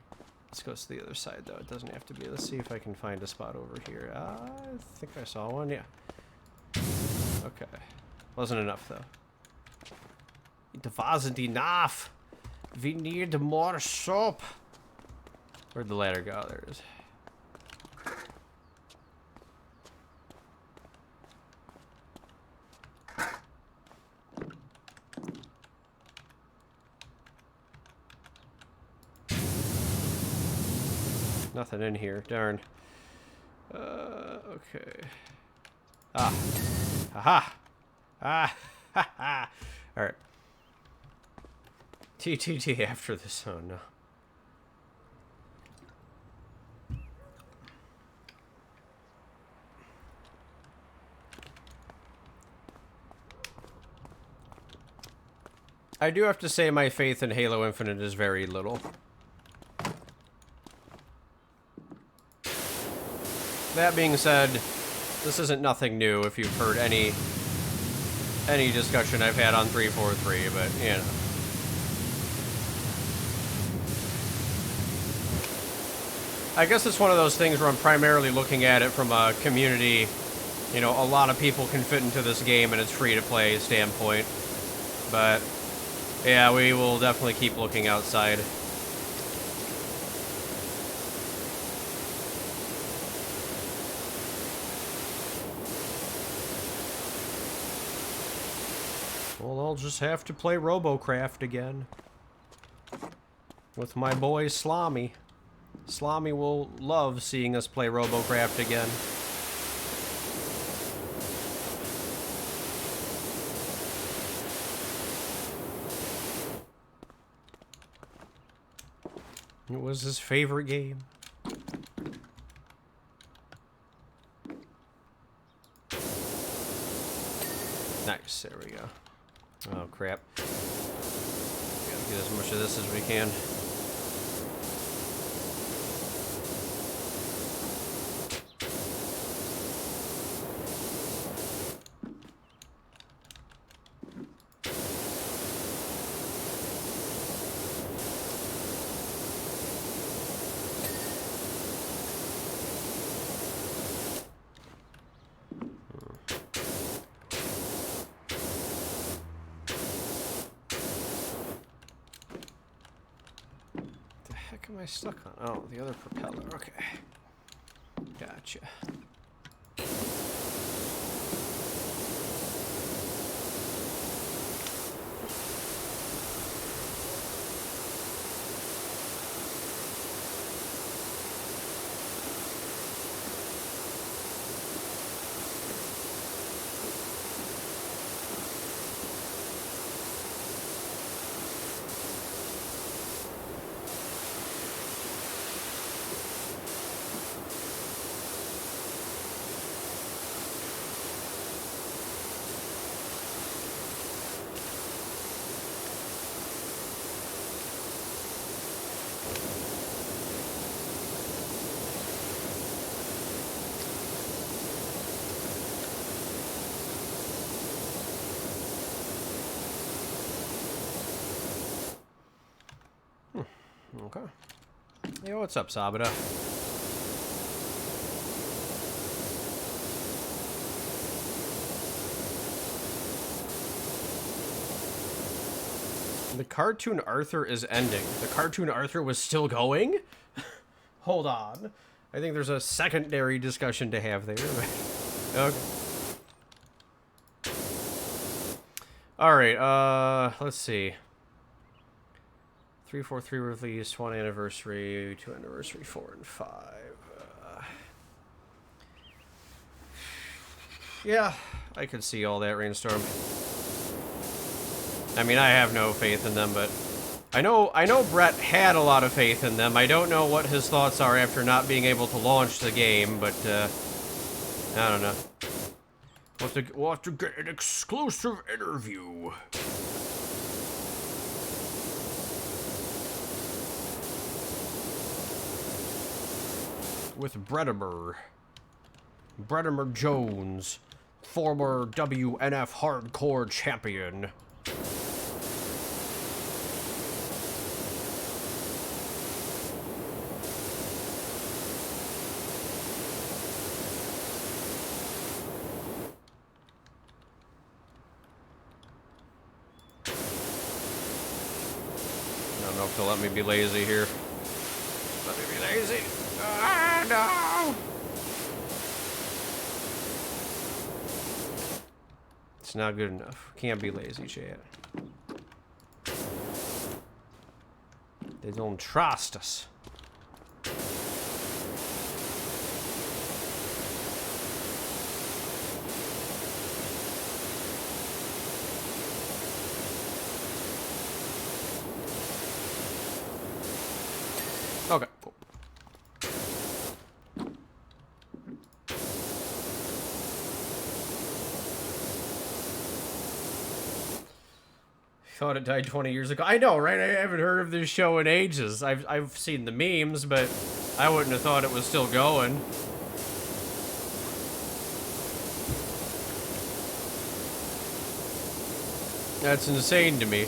A: let's go to the other side though. It doesn't have to be. Let's see if I can find a spot over here. I think I saw one, yeah. Okay, wasn't enough though. It wasn't enough! We need more soap! Where'd the ladder go? There it is. Nothing in here. Darn. Okay. Ah. Aha! Ah! Ha ha! Alright. TTT after this. Oh no. I do have to say my faith in Halo Infinite is very little. That being said, this isn't nothing new if you've heard any discussion I've had on 343, but, you know. I guess it's one of those things where I'm primarily looking at it from a community, you know, a lot of people can fit into this game and it's free to play standpoint. But, yeah, we will definitely keep looking outside. Well, I'll just have to play RoboCraft again. With my boy Slommy. Slommy will love seeing us play RoboCraft again. It was his favorite game. Nice, there we go. Oh, crap. Gotta get as much of this as we can. Am I stuck on? Oh, the other propeller. Okay. Gotcha. Okay. Hey, what's up, Sabata? The cartoon Arthur is ending. The cartoon Arthur was still going? Hold on. I think there's a secondary discussion to have there. Okay. Alright, let's see. 343 release, 1 anniversary, 2 anniversary, 4 and 5. Yeah, I could see all that, Rainstorm. I mean, I have no faith in them, but I know Brett had a lot of faith in them. I don't know what his thoughts are after not being able to launch the game, but I don't know. We'll have to get an exclusive interview. With Bredimer Jones, former WNF Hardcore Champion. I don't know if they'll let me be lazy here. Let me be lazy. Ah, no! It's not good enough. Can't be lazy, chat. They don't trust us. Okay, cool. Thought it died 20 years ago. I know, right? I haven't heard of this show in ages. I've seen the memes, but I wouldn't have thought it was still going. That's insane to me.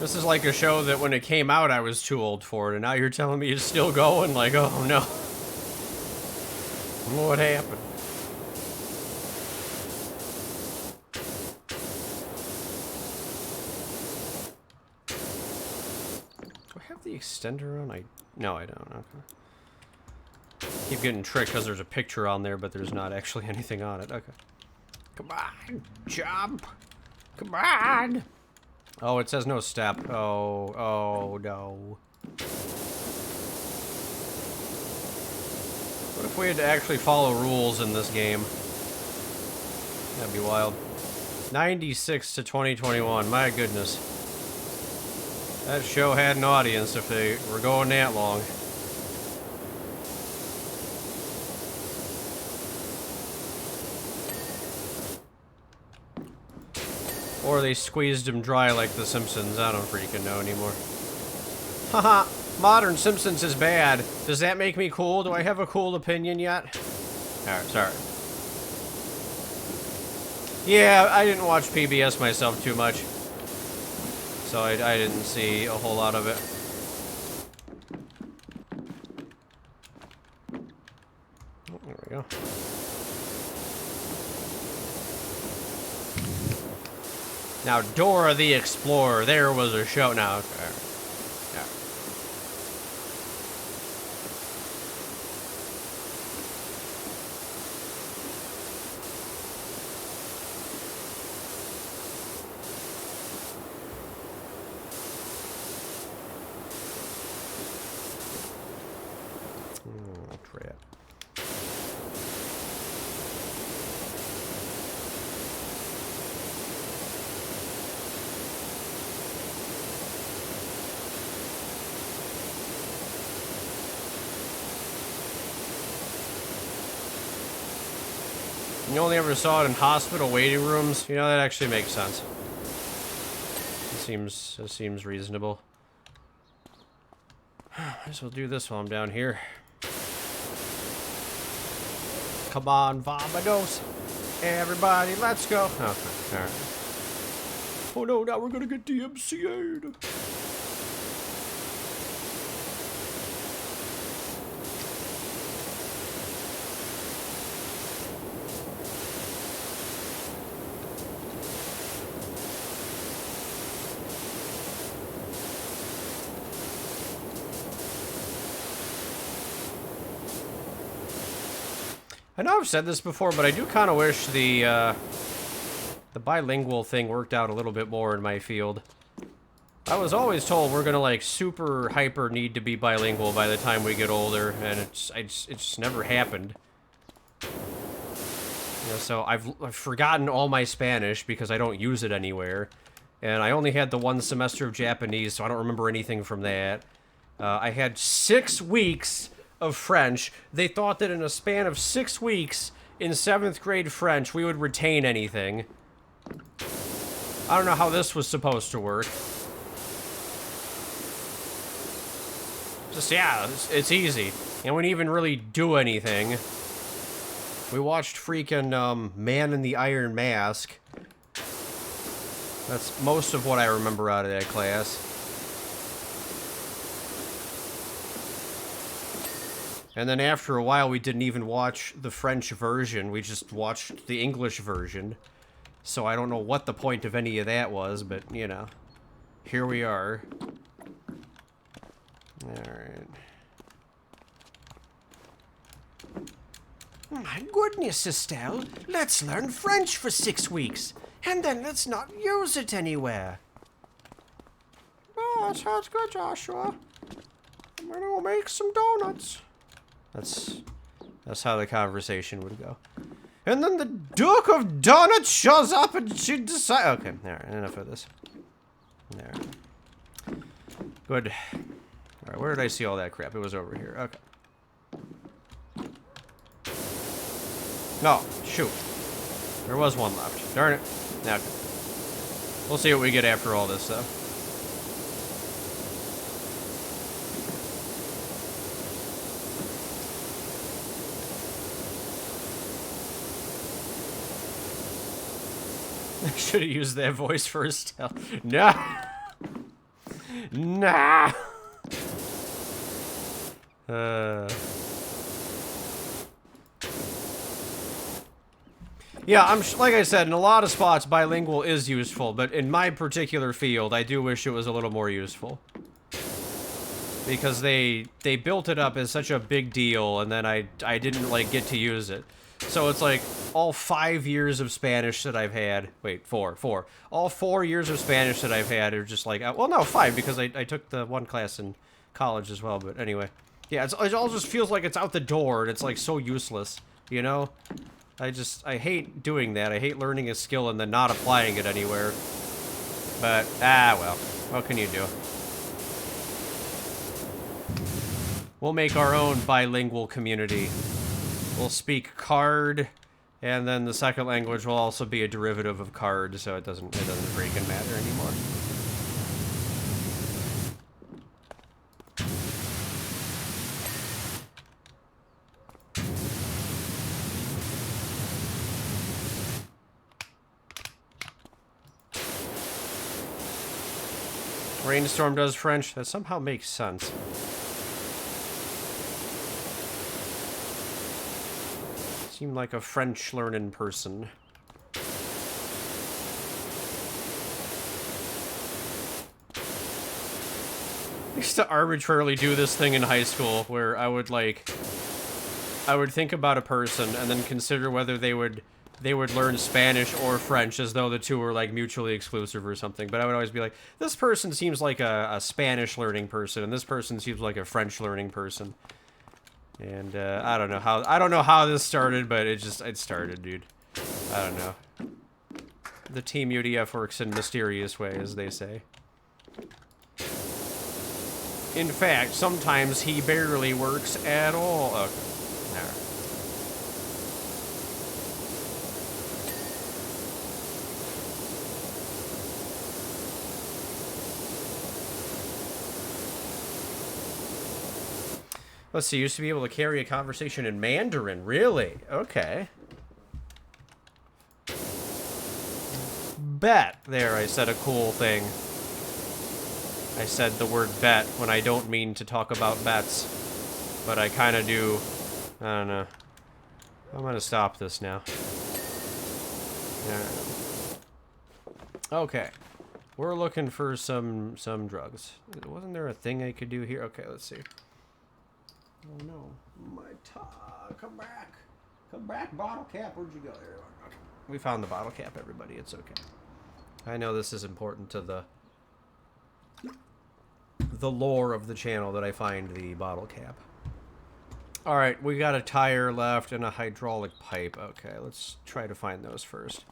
A: This is like a show that when it came out I was too old for it, and now you're telling me it's still going? Like, oh no. What happened? Do I have the extender on? No, I don't. Okay. Keep getting tricked because there's a picture on there, but there's not actually anything on it. Okay. Come on, jump. Come on. Oh, it says no step. Oh no. What if we had to actually follow rules in this game? That'd be wild. 96 to 2021, my goodness. That show had an audience if they were going that long. Or they squeezed him dry like The Simpsons. I don't freaking know anymore. Haha, modern Simpsons is bad. Does that make me cool? Do I have a cool opinion yet? Alright, sorry. Yeah, I didn't watch PBS myself too much. So I didn't see a whole lot of it. Oh, there we go. Now, Dora the Explorer, there was a show. Now, okay. Yeah. Oh, crap. You only ever saw it in hospital waiting rooms? You know, that actually makes sense. It seems reasonable. I guess we'll do this while I'm down here. Come on, Vamonos. Everybody, let's go. Okay, alright. Oh no, now we're gonna get DMCA'd. I know I've said this before, but I do kind of wish the bilingual thing worked out a little bit more in my field. I was always told we're gonna like super hyper need to be bilingual by the time we get older, and it's just never happened. You know, so I've forgotten all my Spanish because I don't use it anywhere, and I only had the one semester of Japanese, so I don't remember anything from that. I had 6 weeks of French. They thought that in a span of 6 weeks in 7th grade French, we would retain anything. I don't know how this was supposed to work. Just, yeah, it's easy. And we didn't even really do anything. We watched freaking, Man in the Iron Mask. That's most of what I remember out of that class. And then after a while, we didn't even watch the French version. We just watched the English version. So I don't know what the point of any of that was, but, you know. Here we are. Alright. My goodness, Estelle. Let's learn French for 6 weeks. And then let's not use it anywhere. Oh, that sounds good, Joshua. I'm gonna go make some donuts. That's how the conversation would go. And then the Duke of Donuts shows up and she decides... Okay, alright, enough of this. Alright. Good. Alright, where did I see all that crap? It was over here. Okay. No, shoot. There was one left. Darn it. Okay. We'll see what we get after all this, though. I should have used that voice first. No. Nah. Yeah, like I said, in a lot of spots, bilingual is useful, but in my particular field, I do wish it was a little more useful. Because they built it up as such a big deal, and then I didn't, like, get to use it. So it's like, all 5 years of Spanish that I've had... Wait, four. All 4 years of Spanish that I've had are just like... Well, no, 5, because I took the one class in college as well, but anyway. Yeah, it all just feels like it's out the door, and it's, like, so useless, you know? I hate doing that. I hate learning a skill and then not applying it anywhere. But, well, what can you do? We'll make our own bilingual community. We'll speak card, and then the second language will also be a derivative of card, so it doesn't freaking matter anymore. Rainstorm does French. That somehow makes sense. Seemed like a French learning person. I used to arbitrarily do this thing in high school where I would think about a person and then consider whether they would learn Spanish or French as though the two were like mutually exclusive or something. But I would always be like, this person seems like a Spanish learning person and this person seems like a French learning person. And I don't know how this started, but it started, dude. I don't know. The Teamudf works in mysterious ways, they say. In fact, sometimes he barely works at all. Okay. All right. Let's see, used to be able to carry a conversation in Mandarin. Really? Okay. Bet. There, I said a cool thing. I said the word bet when I don't mean to talk about bets. But I kind of do. I don't know. I'm going to stop this now. Okay. We're looking for some drugs. Wasn't there a thing I could do here? Okay, let's see. Oh no, my tongue, come back. Come back, bottle cap, where'd you go? There you are. Okay. We found the bottle cap, everybody, it's okay. I know this is important to the lore of the channel that I find the bottle cap. Alright, we got a tire left and a hydraulic pipe. Okay, let's try to find those first.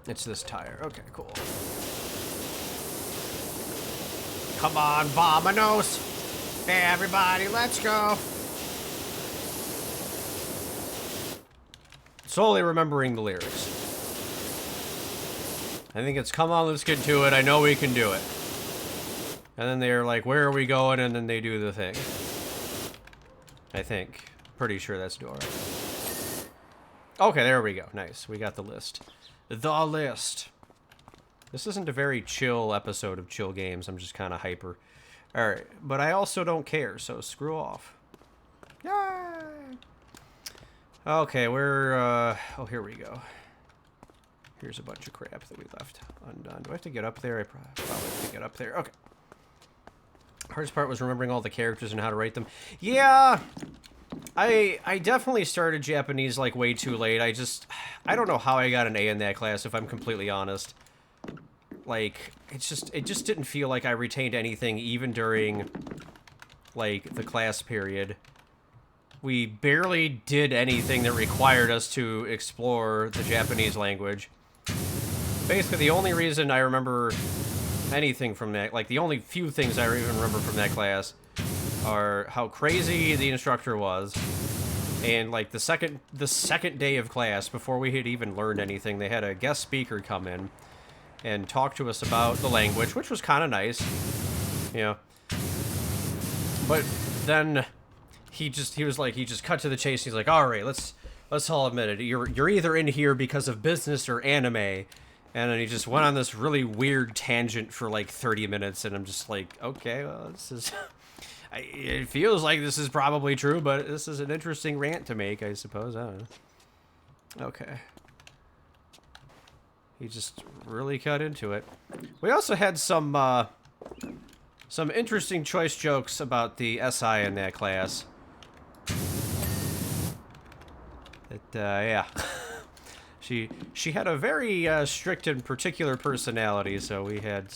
A: It's this tire. Okay, cool. Come on, vamonos! Hey everybody, let's go! Slowly remembering the lyrics. I think it's, come on, let's get to it, I know we can do it. And then they're like, where are we going? And then they do the thing. I think. Pretty sure that's Dora. Okay, there we go. Nice, we got the list. The list. This isn't a very chill episode of Chill Games, I'm just kind of hyper. Alright, but I also don't care, so screw off. Yay! Okay, we're, oh, here we go. Here's a bunch of crap that we left undone. Do I have to get up there? I probably have to get up there. Okay. Hardest part was remembering all the characters and how to write them. Yeah! I definitely started Japanese, like, way too late. I don't know how I got an A in that class, if I'm completely honest. Like, it just didn't feel like I retained anything, even during, like, the class period. We barely did anything that required us to explore the Japanese language. Basically, the only reason I remember anything from that, like, the only few things I even remember from that class are how crazy the instructor was, and, like, the second day of class, before we had even learned anything, they had a guest speaker come in and talk to us about the language, which was kind of nice, you know. But then he just cut to the chase. He's like, all right, let's all admit it. You're either in here because of business or anime. And then he just went on this really weird tangent for like 30 minutes, and I'm just like, okay, well, this is... it feels like this is probably true, but this is an interesting rant to make, I suppose. I don't know. Okay. He just really cut into it. We also had some interesting choice jokes about the SI in that class. Yeah. She had a very strict and particular personality, so we had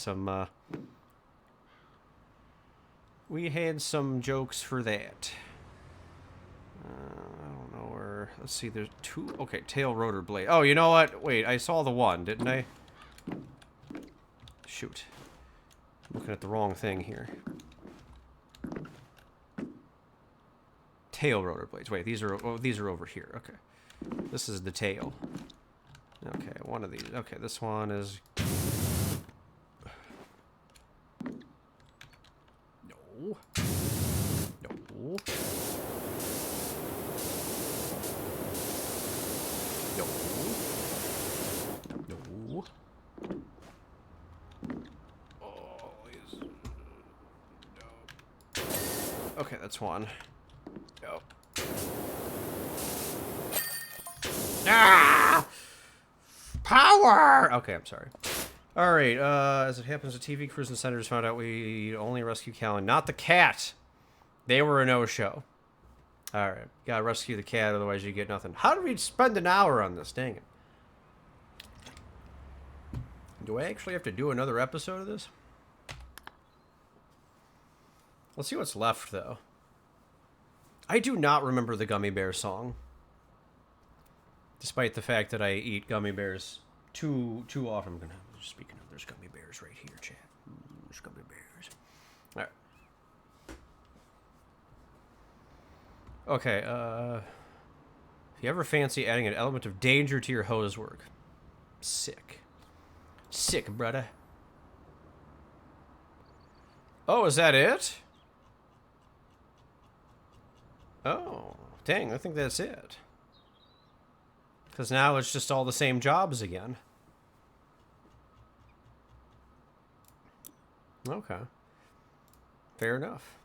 A: some jokes for that. I don't know where. Let's see. There's two. Okay, tail rotor blade. Oh, you know what? Wait, I saw the one, didn't I? Shoot. I'm looking at the wrong thing here. Tail rotor blades. Wait, these are over here. Okay. This is the tail. Okay, one of these. Okay, this one is... No. No. No. Oh, no. Okay, that's one. Go. Ah! Power! Okay, I'm sorry. Alright, as it happens, the TV crews and senators found out we only rescue Callan, not the cat. They were a no-show. Alright, gotta rescue the cat, otherwise you get nothing. How did we spend an hour on this? Dang it. Do I actually have to do another episode of this? Let's see what's left, though. I do not remember the gummy bear song. Despite the fact that I eat gummy bears too often. Speaking of, there's gummy bears right here, chat. There's gummy bears. Alright. Okay, if you ever fancy adding an element of danger to your hose work. Sick. Sick, brother. Oh, is that it? Oh, dang, I think that's it. Because now it's just all the same jobs again. Okay. Fair enough.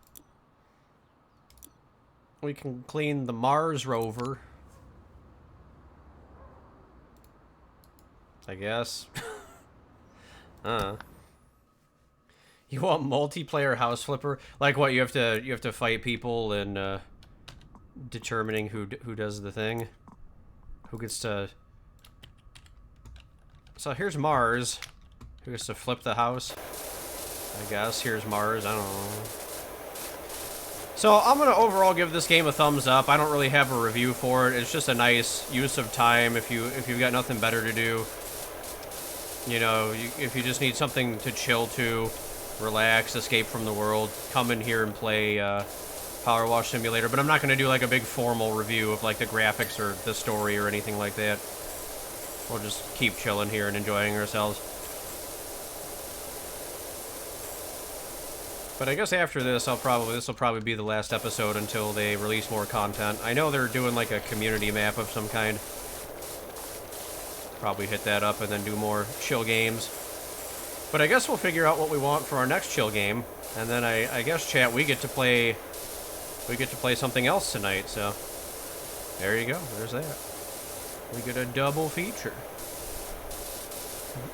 A: We can clean the Mars rover. I guess. You want multiplayer house flipper? Like what, you have to fight people and determining who does the thing? Who gets to... So here's Mars. Who gets to flip the house? I guess. Here's Mars. I don't know. So I'm going to overall give this game a thumbs up. I don't really have a review for it. It's just a nice use of time if you've got nothing better to do. You know, if you just need something to chill to, relax, escape from the world, come in here and play Powerwash Simulator, but I'm not going to do like a big formal review of like the graphics or the story or anything like that. We'll just keep chilling here and enjoying ourselves. But I guess after this, this will probably be the last episode until they release more content. I know they're doing like a community map of some kind. Probably hit that up and then do more chill games. But I guess we'll figure out what we want for our next chill game, and then I guess, chat, we get to play something else tonight. So there you go. There's that. We get a double feature.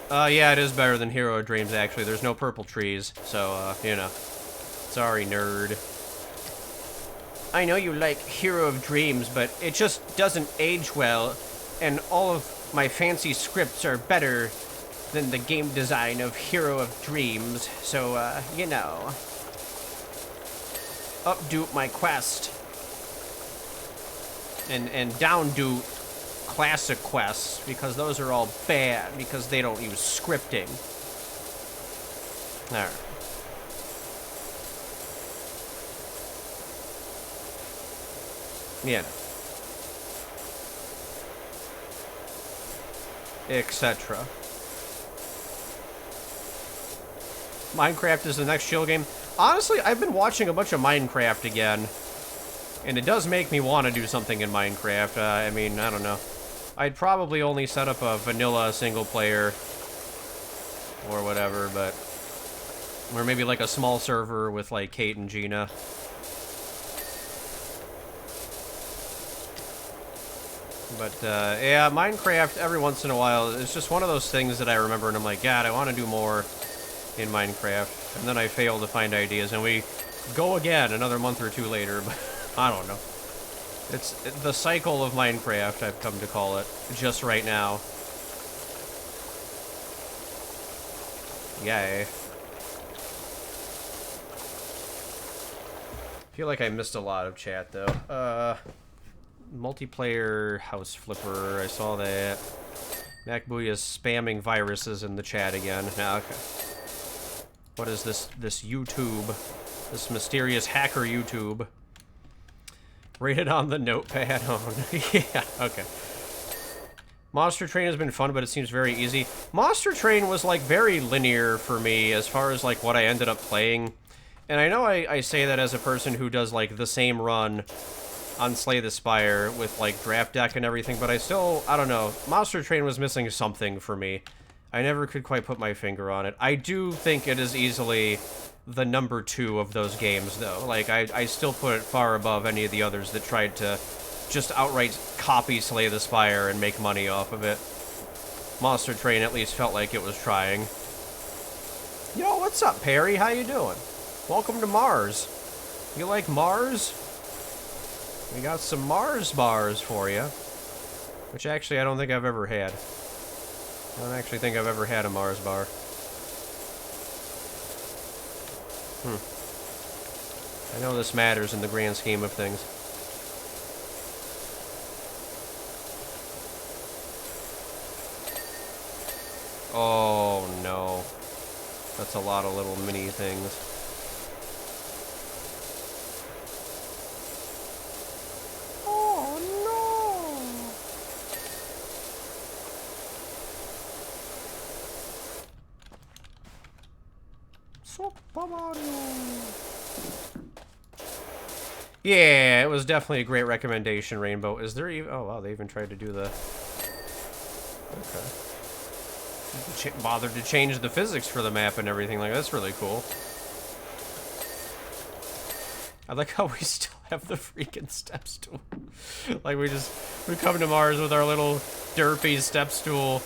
A: Yeah, it is better than Hero of Dreams, actually. There's no purple trees, so, you know. Sorry, nerd. I know you like Hero of Dreams, but it just doesn't age well, and all of my fancy scripts are better than the game design of Hero of Dreams, so, you know. Updo my quest. And downdo classic quests, because those are all bad, because they don't use scripting. Alright. Yeah. Etc. Minecraft is the next chill game. Honestly, I've been watching a bunch of Minecraft again, and it does make me want to do something in Minecraft. I mean, I don't know. I'd probably only set up a vanilla single player or whatever, but... Or maybe like a small server with like Kate and Gina. But, yeah, Minecraft, every once in a while, it's just one of those things that I remember, and I'm like, God, I want to do more in Minecraft. And then I fail to find ideas, and we go again another month or two later, but I don't know. It's the cycle of Minecraft, I've come to call it, just right now. Yay. I feel like I missed a lot of chat, though. Multiplayer house flipper, I saw that. MacBooey is spamming viruses in the chat again. Now, okay. What is this YouTube? This mysterious hacker YouTube. Rated on the notepad. Oh, yeah, okay. Monster Train has been fun, but it seems very easy. Monster Train was, like, very linear for me as far as, like, what I ended up playing. And I know I say that as a person who does, like, the same run on Slay the Spire with, like, draft deck and everything, but I don't know. Monster Train was missing something for me. I never could quite put my finger on it. I do think it is easily the number 2 of those games, though. Like, I still put it far above any of the others that tried to just outright copy Slay the Spire and make money off of it. Monster Train at least felt like it was trying. Yo, what's up, Perry? How you doing? Welcome to Mars. You like Mars? We got some Mars bars for you. Which actually I don't think I've ever had. I don't actually think I've ever had a Mars bar. I know this matters in the grand scheme of things. Oh no. That's a lot of little mini things. Yeah, it was definitely a great recommendation, Rainbow. Is there even... Oh, wow, they even tried to do the... Okay. Bothered to change the physics for the map and everything. Like, that's really cool. I like how we still have the freaking step stool. Like, we come to Mars with our little derpy step stool.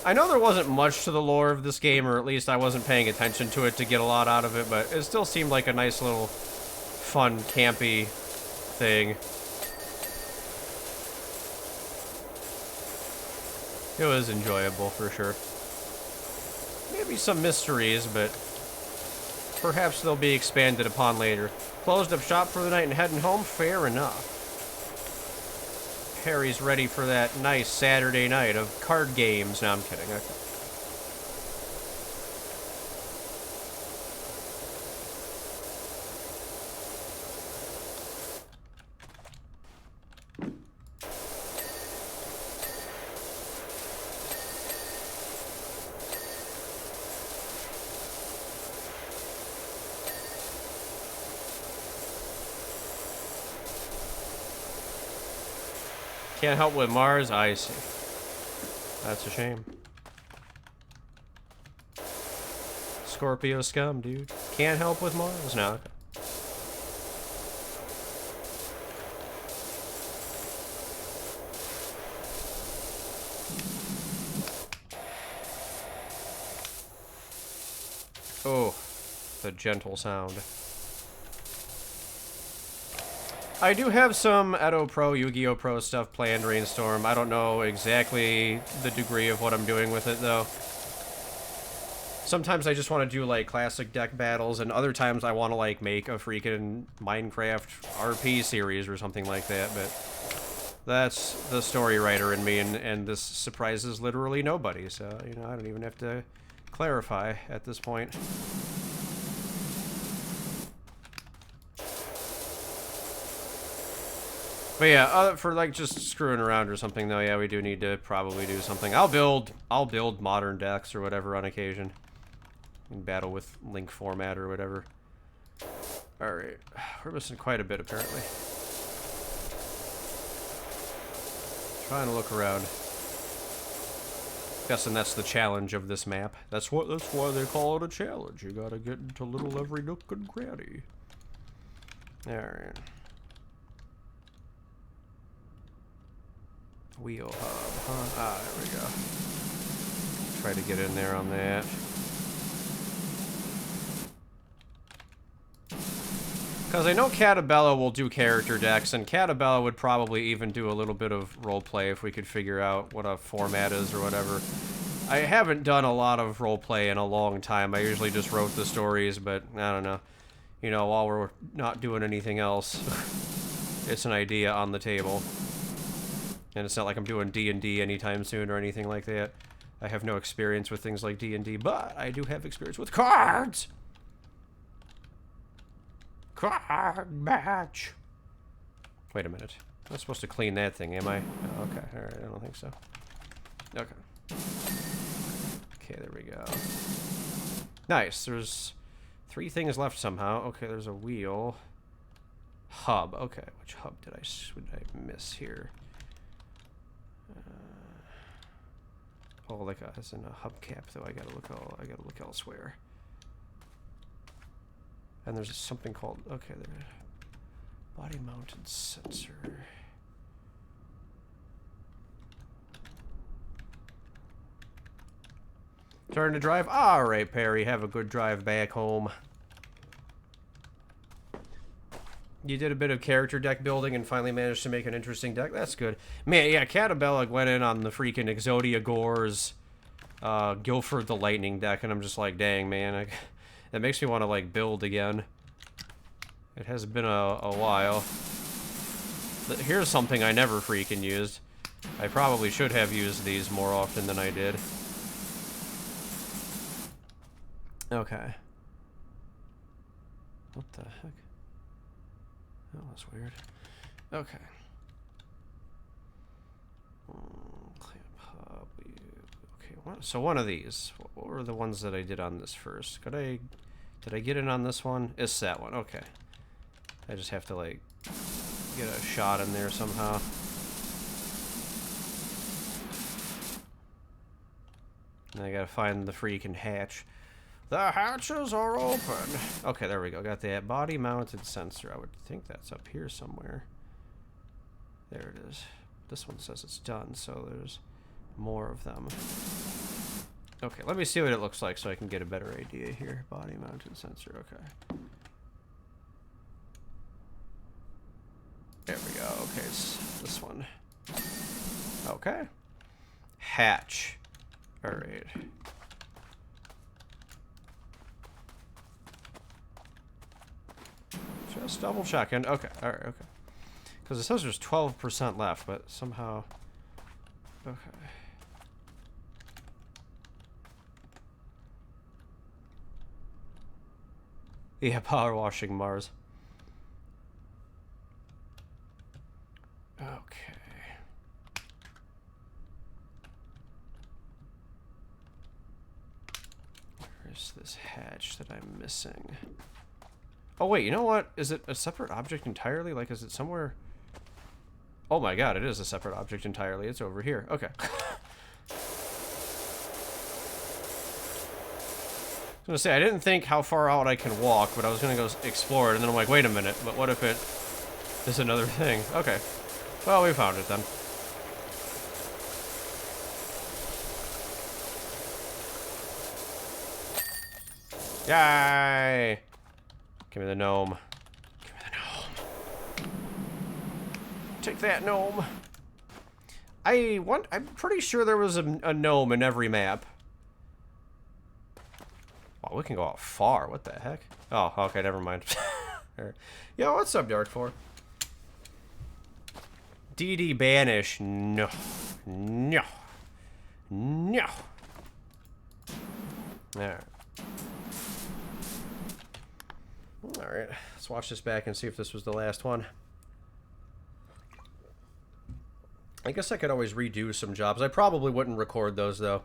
A: I know there wasn't much to the lore of this game, or at least I wasn't paying attention to it to get a lot out of it, but it still seemed like a nice little fun, campy thing. It was enjoyable, for sure. Maybe some mysteries, but perhaps they'll be expanded upon later. Closed up shop for the night and heading home? Fair enough. Harry's ready for that nice Saturday night of card games. No, I'm kidding. Okay. Can't help with Mars, I see. That's a shame. Scorpio scum, dude. Can't help with Mars? No. Okay. Oh, the gentle sound. I do have some Edo Pro, Yu-Gi-Oh! Pro stuff planned, Rainstorm. I don't know exactly the degree of what I'm doing with it, though. Sometimes I just want to do, like, classic deck battles, and other times I want to, like, make a freaking Minecraft RP series or something like that, but that's the story writer in me, and this surprises literally nobody, so, you know, I don't even have to clarify at this point. But yeah, for like just screwing around or something though, yeah, we do need to probably do something. I'll build modern decks or whatever on occasion. In battle with link format or whatever. Alright. We're missing quite a bit apparently. Trying to look around. Guessing that's the challenge of this map. That's why they call it a challenge. You gotta get into little every nook and cranny. Alright. Wheel hub, huh? Ah, there we go. Try to get in there on that. Because I know Catabella will do character decks, and Catabella would probably even do a little bit of roleplay if we could figure out what a format is or whatever. I haven't done a lot of roleplay in a long time. I usually just wrote the stories, but I don't know. You know, while we're not doing anything else, it's an idea on the table. And it's not like I'm doing D&D anytime soon or anything like that. I have no experience with things like D&D, but I do have experience with cards! Card match! Wait a minute. I'm not supposed to clean that thing, am I? Oh, okay, alright, I don't think so. Okay. Okay, there we go. Nice, there's 3 things left somehow. Okay, there's a wheel. Hub, okay. Which hub would I miss here? Oh, like as in a hubcap, though. I gotta look elsewhere. And there's something called, okay, there, body-mounted sensor. Starting to drive? All right, Perry, have a good drive back home. You did a bit of character deck building and finally managed to make an interesting deck. That's good. Man, yeah, Catabella went in on the freaking Exodia Gore's Guilford the Lightning deck, and I'm just like, dang, man. That makes me want to, like, build again. It has been a while. But here's something I never freaking used. I probably should have used these more often than I did. Okay. What the heck? That was weird. Okay. Okay, so one of these. What were the ones that I did on this first? Did I get in on this one? It's that one. Okay. I just have to, like, get a shot in there somehow. And I gotta find the freaking hatch. The hatches are open! Okay, there we go. Got that body-mounted sensor. I would think that's up here somewhere. There it is. This one says it's done, so there's more of them. Okay, let me see what it looks like so I can get a better idea here. Body-mounted sensor, okay. There we go. Okay, it's this one. Okay. Hatch. Alright. Just double checking. Okay, alright, okay. Because it says there's 12% left, but somehow... Okay. Yeah, power washing Mars. Okay. Where's this hatch that I'm missing? Oh wait, you know what? Is it a separate object entirely? Like, is it somewhere? Oh my god, it is a separate object entirely. It's over here. Okay. I was gonna say, I didn't think how far out I can walk, but I was gonna go explore it, and then I'm like, wait a minute, but what if it is another thing? Okay. Well, we found it then. Yay! Give me the gnome. Give me the gnome. Take that, gnome. I'm pretty sure there was a gnome in every map. Wow, we can go out far. What the heck? Oh, okay, never mind. Yo, what's up, Dark 4? DD banish. No. No. No. Alright. Alright, let's watch this back and see if this was the last one. I guess I could always redo some jobs. I probably wouldn't record those, though.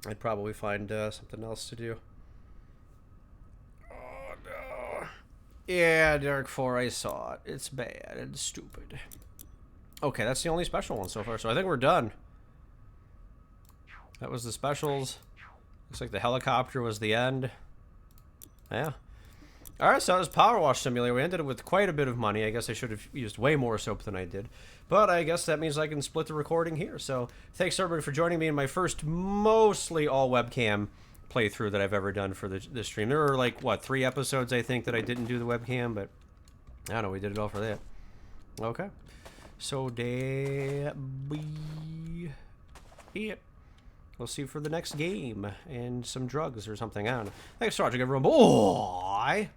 A: I'd probably find something else to do. Oh, no. Yeah, Dark 4, I saw it. It's bad and stupid. Okay, that's the only special one so far, so I think we're done. That was the specials. Looks like the helicopter was the end. Yeah. Alright, so that was Powerwash Simulator. We ended up with quite a bit of money. I guess I should have used way more soap than I did. But I guess that means I can split the recording here. So thanks everybody for joining me in my first mostly all webcam playthrough that I've ever done for the stream. There were like, what, 3 episodes I think that I didn't do the webcam, but I don't know, we did it all for that. Okay. So that be it. We'll see you for the next game and some drugs or something. I don't know. Thanks for watching, everyone. Bye.